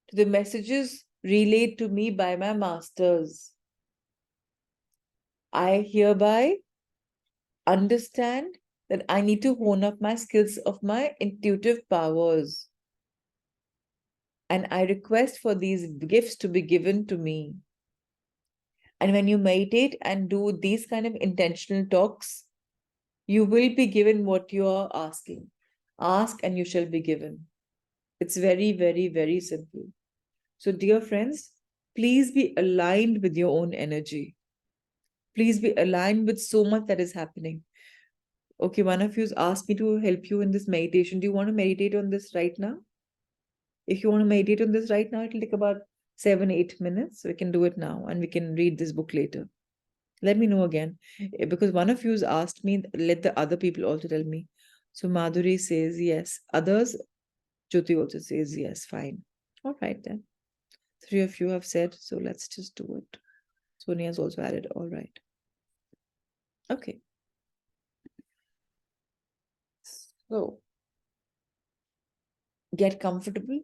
to the messages relayed to me by my masters. I hereby understand that I need to hone up my skills of my intuitive powers. And I request for these gifts to be given to me. And when you meditate and do these kind of intentional talks, you will be given what you are asking. Ask and you shall be given. It's very, very, very simple. So, dear friends, please be aligned with your own energy. Please be aligned with so much that is happening. Okay, one of you asked me to help you in this meditation. Do you want to meditate on this right now? If you want to meditate on this right now, it'll take about 7-8 minutes. We can do it now and we can read this book later. Let me know again. Because one of you asked me, let the other people also tell me. So Madhuri says yes. Others, Jyoti also says yes. Fine. All right then. 3 of you have said, so let's just do it. Sonia's also added. All right. Okay. So get comfortable.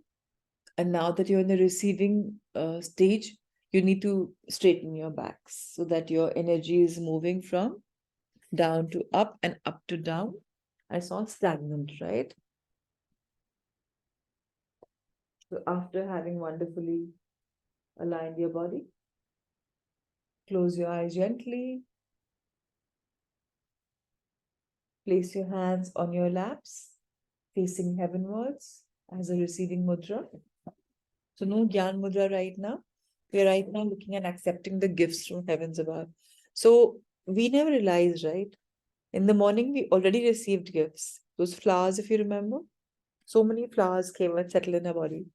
And now that you're in the receiving stage, you need to straighten your backs so that your energy is moving from down to up and up to down. I saw stagnant, right? So after having wonderfully aligned your body, close your eyes gently. Place your hands on your laps, facing heavenwards as a receiving mudra. So no Gyan mudra right now. We're right now looking at accepting the gifts from heavens above. So we never realized, right? In the morning, we already received gifts. Those flowers, if you remember, so many flowers came and settled in our body.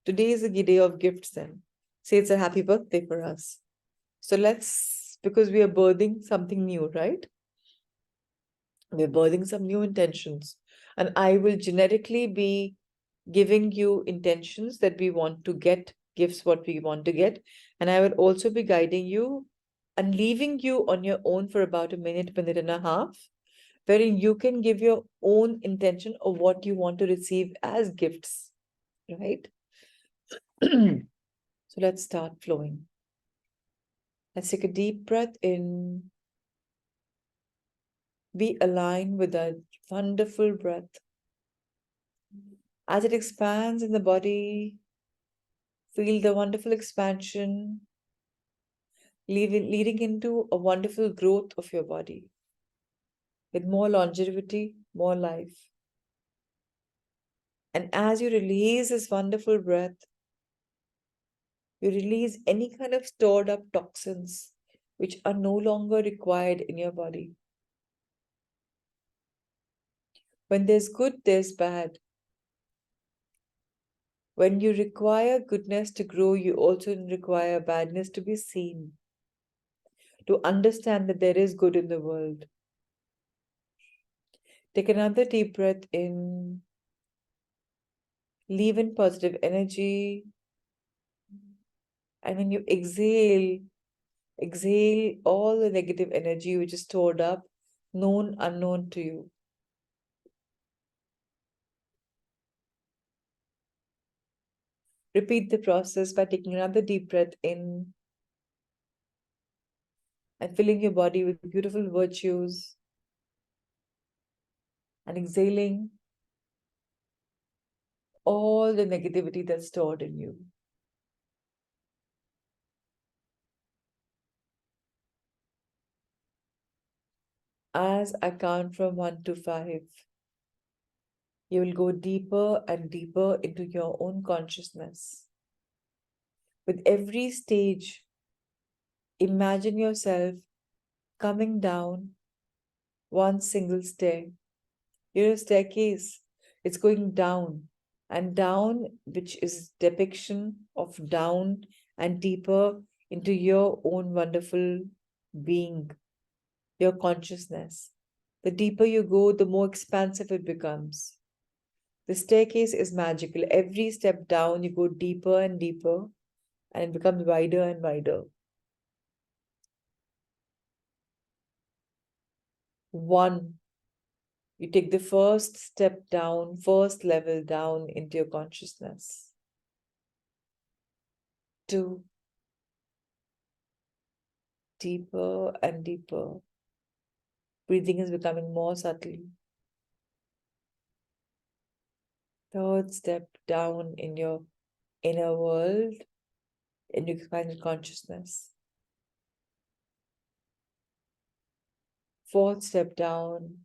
Today is the day of gifts then. Say it's a happy birthday for us. So let's, because we are birthing something new, right? We're birthing some new intentions. And I will generically be giving you intentions that we want to get, gifts what we want to get. And I will also be guiding you and leaving you on your own for about a minute, minute and a half, wherein you can give your own intention of what you want to receive as gifts, right? So let's start flowing. Let's take a deep breath in. Be aligned with that wonderful breath. As it expands in the body, feel the wonderful expansion, leading into a wonderful growth of your body with more longevity, more life. And as you release this wonderful breath, you release any kind of stored up toxins which are no longer required in your body. When there's good, there's bad. When you require goodness to grow, you also require badness to be seen, to understand that there is good in the world. Take another deep breath in. Leave in positive energy. And when you exhale, exhale all the negative energy which is stored up, known, unknown to you. Repeat the process by taking another deep breath in and filling your body with beautiful virtues and exhaling all the negativity that's stored in you. As I count from 1 to 5, you will go deeper and deeper into your own consciousness. With every stage, imagine yourself coming down one single stair. You're a staircase. It's going down and down, which is depiction of down and deeper into your own wonderful being, your consciousness. The deeper you go, the more expansive it becomes. The staircase is magical. Every step down, you go deeper and deeper, and it becomes wider and wider. One, you take the first step down, first level down into your consciousness. Two, deeper and deeper. Breathing is becoming more subtle. Third step down in your inner world, in your expanded consciousness. Fourth step down,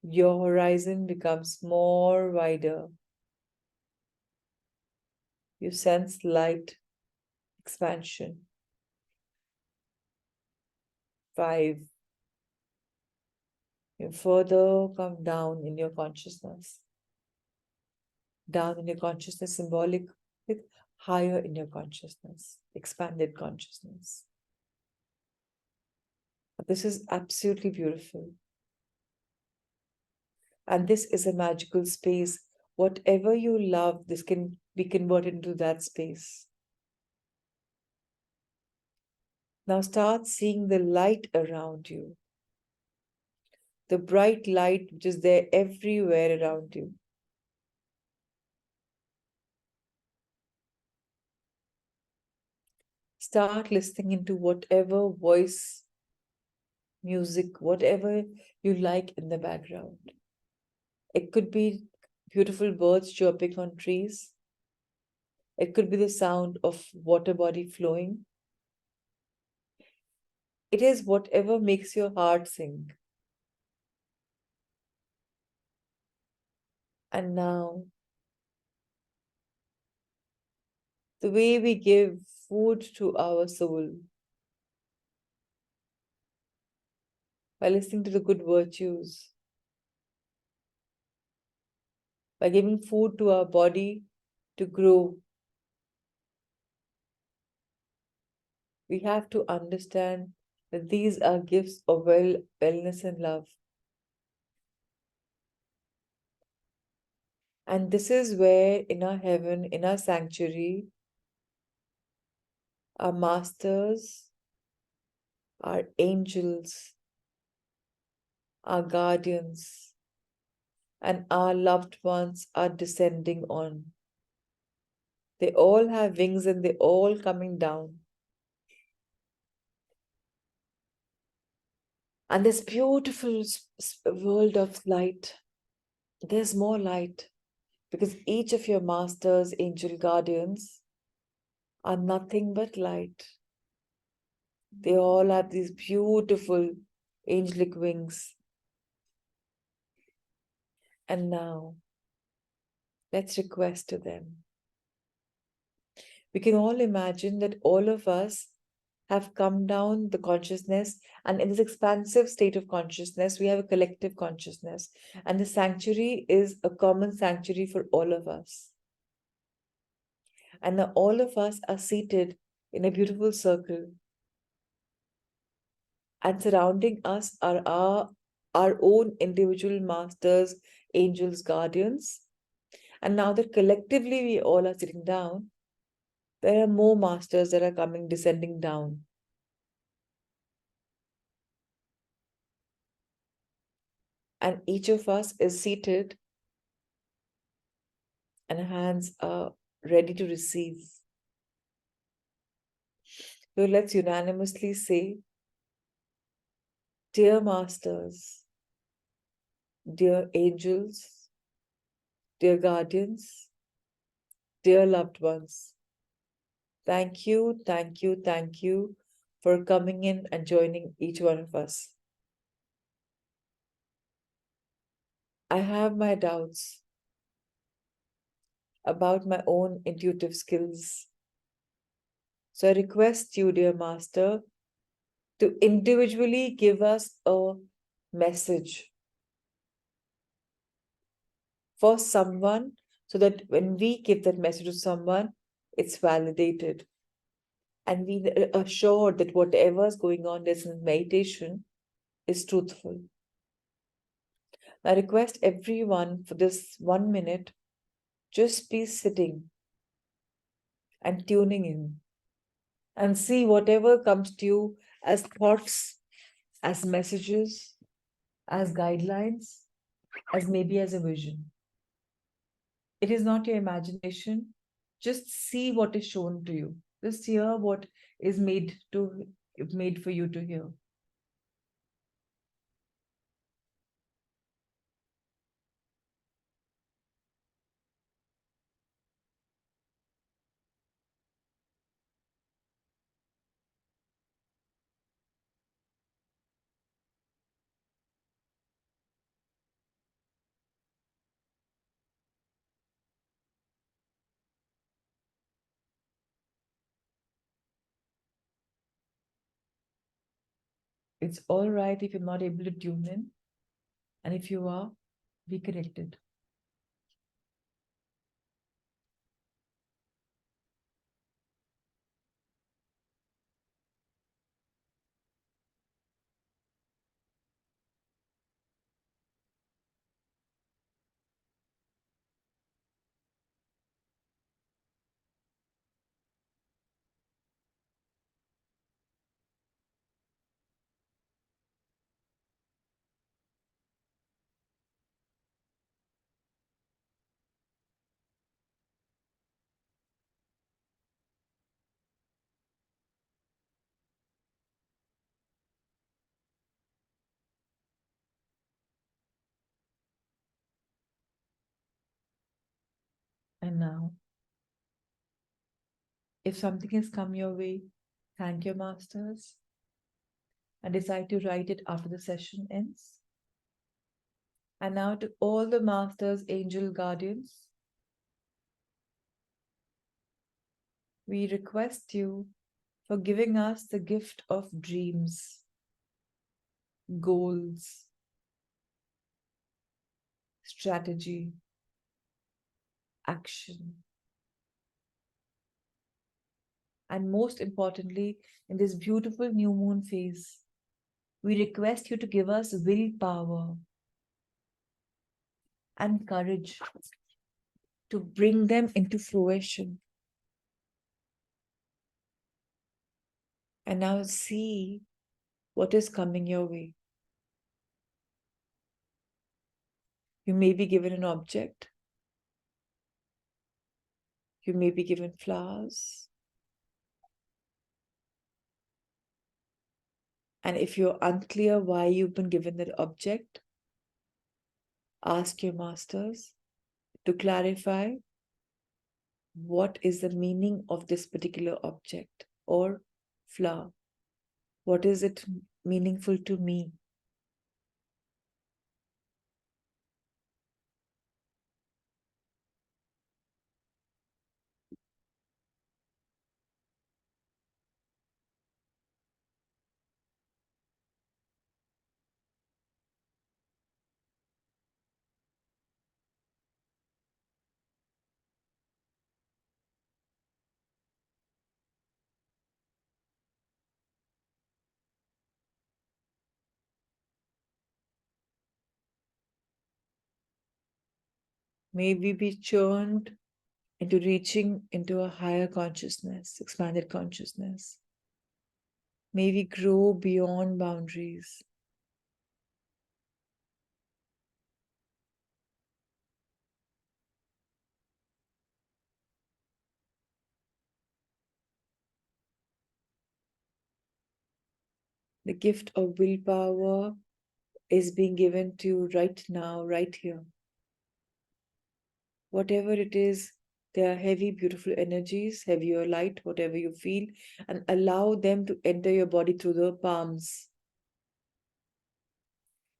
your horizon becomes more wider. You sense light expansion. 5, you further come down in your consciousness. Down in your consciousness, symbolic with higher in your consciousness, expanded consciousness. This is absolutely beautiful. And this is a magical space. Whatever you love, this can be converted into that space. Now start seeing the light around you. The bright light which is there everywhere around you. Start listening into whatever voice, music, whatever you like in the background. It could be beautiful birds chirping on trees. It could be the sound of water body flowing. It is whatever makes your heart sing. And now, the way we give food to our soul by listening to the good virtues, by giving food to our body to grow, we have to understand that these are gifts of wellness and love. And this is where in our heaven, in our sanctuary, our masters, our angels, our guardians, and our loved ones are descending on. They all have wings and they're all coming down. And this beautiful world of light, there's more light because each of your masters, angel guardians, are nothing but light. They all have these beautiful angelic wings. And now, let's request to them. We can all imagine that all of us have come down the consciousness, and in this expansive state of consciousness, we have a collective consciousness. And the sanctuary is a common sanctuary for all of us. And now all of us are seated in a beautiful circle. And surrounding us are our own individual masters, angels, guardians. And now that collectively we all are sitting down, there are more masters that are coming, descending down. And each of us is seated and hands are ready to receive. So let's unanimously say, dear masters, dear angels, dear guardians, dear loved ones, thank you, thank you, thank you for coming in and joining each one of us. I have my doubts about my own intuitive skills. So I request you, dear Master, to individually give us a message for someone so that when we give that message to someone, it's validated. And we are assured that whatever is going on in meditation is truthful. I request everyone for this 1 minute, just be sitting and tuning in and see whatever comes to you as thoughts, as messages, as guidelines, as maybe as a vision. It is not your imagination. Just see what is shown to you. Just hear what is made for you to hear. It's all right if you're not able to tune in. And if you are, be corrected. And now, if something has come your way, thank your masters and decide to write it after the session ends. And now to all the masters, angel guardians, we request you for giving us the gift of dreams, goals, strategy, action. And most importantly, in this beautiful new moon phase, we request you to give us willpower and courage to bring them into fruition. And now see what is coming your way. You may be given an object. You may be given flowers. And if you're unclear why you've been given that object, ask your masters to clarify what is the meaning of this particular object or flower. What is it meaningful to me? May we be churned into reaching into a higher consciousness, expanded consciousness. May we grow beyond boundaries. The gift of willpower is being given to you right now, right here. Whatever it is, they are heavy, beautiful energies, heavy or light, whatever you feel, and allow them to enter your body through the palms.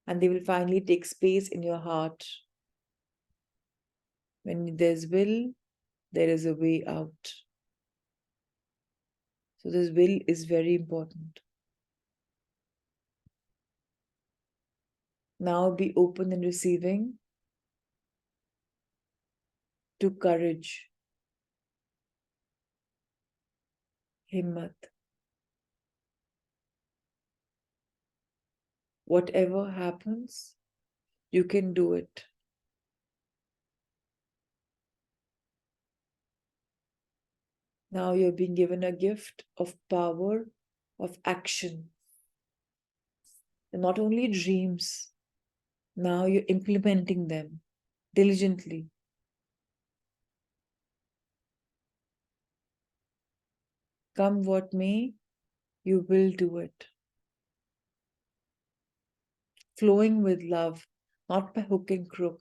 And they will finally take space in your heart. When there's will, there is a way out. So this will is very important. Now be open and receiving to courage. himmat. Whatever happens, you can do it. Now you're being given a gift of power, of action. And not only dreams, now you're implementing them diligently. Come what may, you will do it. Flowing with love, not by hook and crook,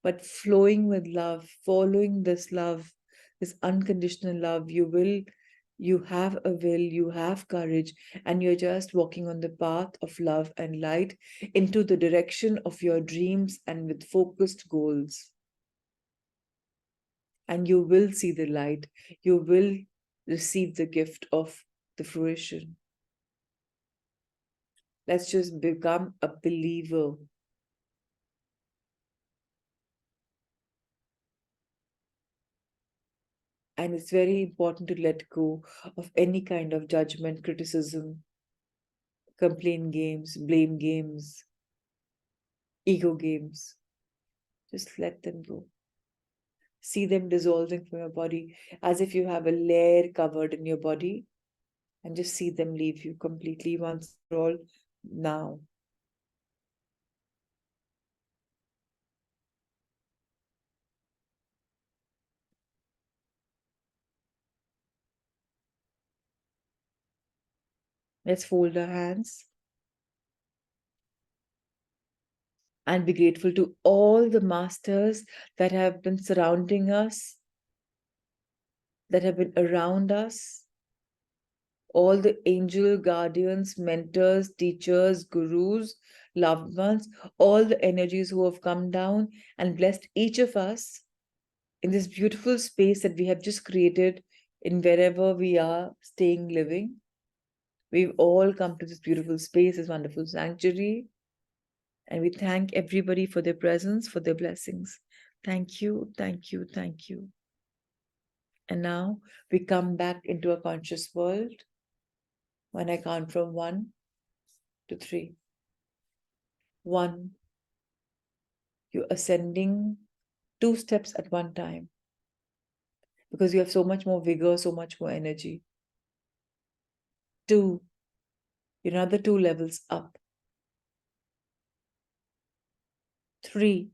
but flowing with love, following this love, this unconditional love. You have a will, you have courage, and you're just walking on the path of love and light into the direction of your dreams and with focused goals. And you will see the light, you will receive the gift of the fruition. Let's just become a believer. And it's very important to let go of any kind of judgment, criticism, complaint games, blame games, ego games. Just let them go. See them dissolving from your body as if you have a layer covered in your body, and just see them leave you completely once for all now. Let's fold our hands and be grateful to all the masters that have been surrounding us, that have been around us, all the angel guardians, mentors, teachers, gurus, loved ones, all the energies who have come down and blessed each of us in this beautiful space that we have just created in wherever we are staying living. We've all come to this beautiful space, this wonderful sanctuary, and we thank everybody for their presence, for their blessings. Thank you, thank you, thank you. And now we come back into a conscious world when I count from 1 to 3. 1, you're ascending 2 steps at one time because you have so much more vigor, so much more energy. 2, you're another 2 levels up. 3,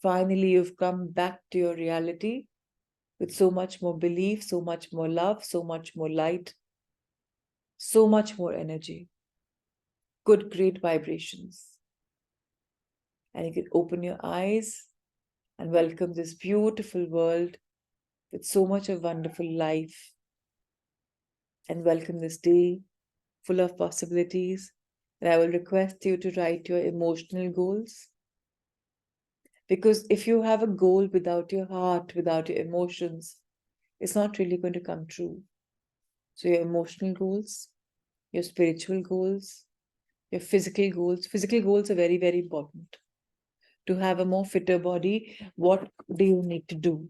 finally you've come back to your reality with so much more belief, so much more love, so much more light, so much more energy. Good, great vibrations. And you can open your eyes and welcome this beautiful world with so much of wonderful life. And welcome this day full of possibilities. And I will request you to write your emotional goals. Because if you have a goal without your heart, without your emotions, it's not really going to come true. So your emotional goals, your spiritual goals, your physical goals are very, very important. To have a more fitter body, what do you need to do?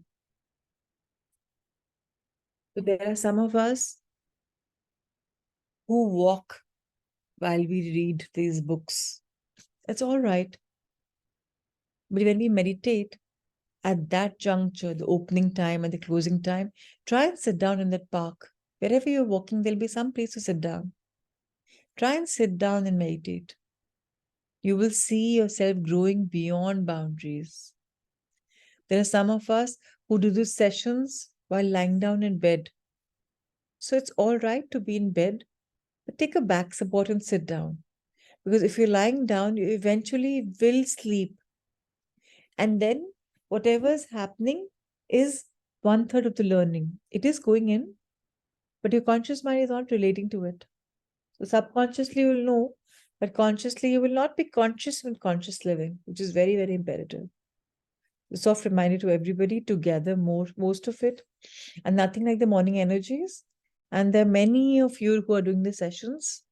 So there are some of us who walk while we read these books. That's all right. But when we meditate, at that juncture, the opening time and the closing time, try and sit down in that park. Wherever you're walking, there'll be some place to sit down. Try and sit down and meditate. You will see yourself growing beyond boundaries. There are some of us who do these sessions while lying down in bed. So it's all right to be in bed, but take a back support and sit down. Because if you're lying down, you eventually will sleep. And then whatever is happening is 1/3 of the learning. It is going in, but your conscious mind is not relating to it. So subconsciously you will know, but consciously you will not be conscious with conscious living, which is very, very imperative. A soft reminder to everybody to gather most of it, and nothing like the morning energies. And there are many of you who are doing the sessions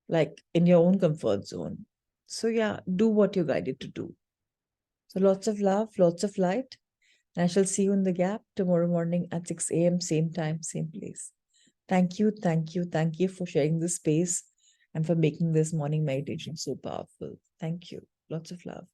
like in your own comfort zone. So yeah, do what you're guided to do. So lots of love, lots of light. And I shall see you in the gap tomorrow morning at 6 a.m. same time, same place. Thank you, thank you, thank you for sharing this space and for making this morning meditation so powerful. Thank you. Lots of love.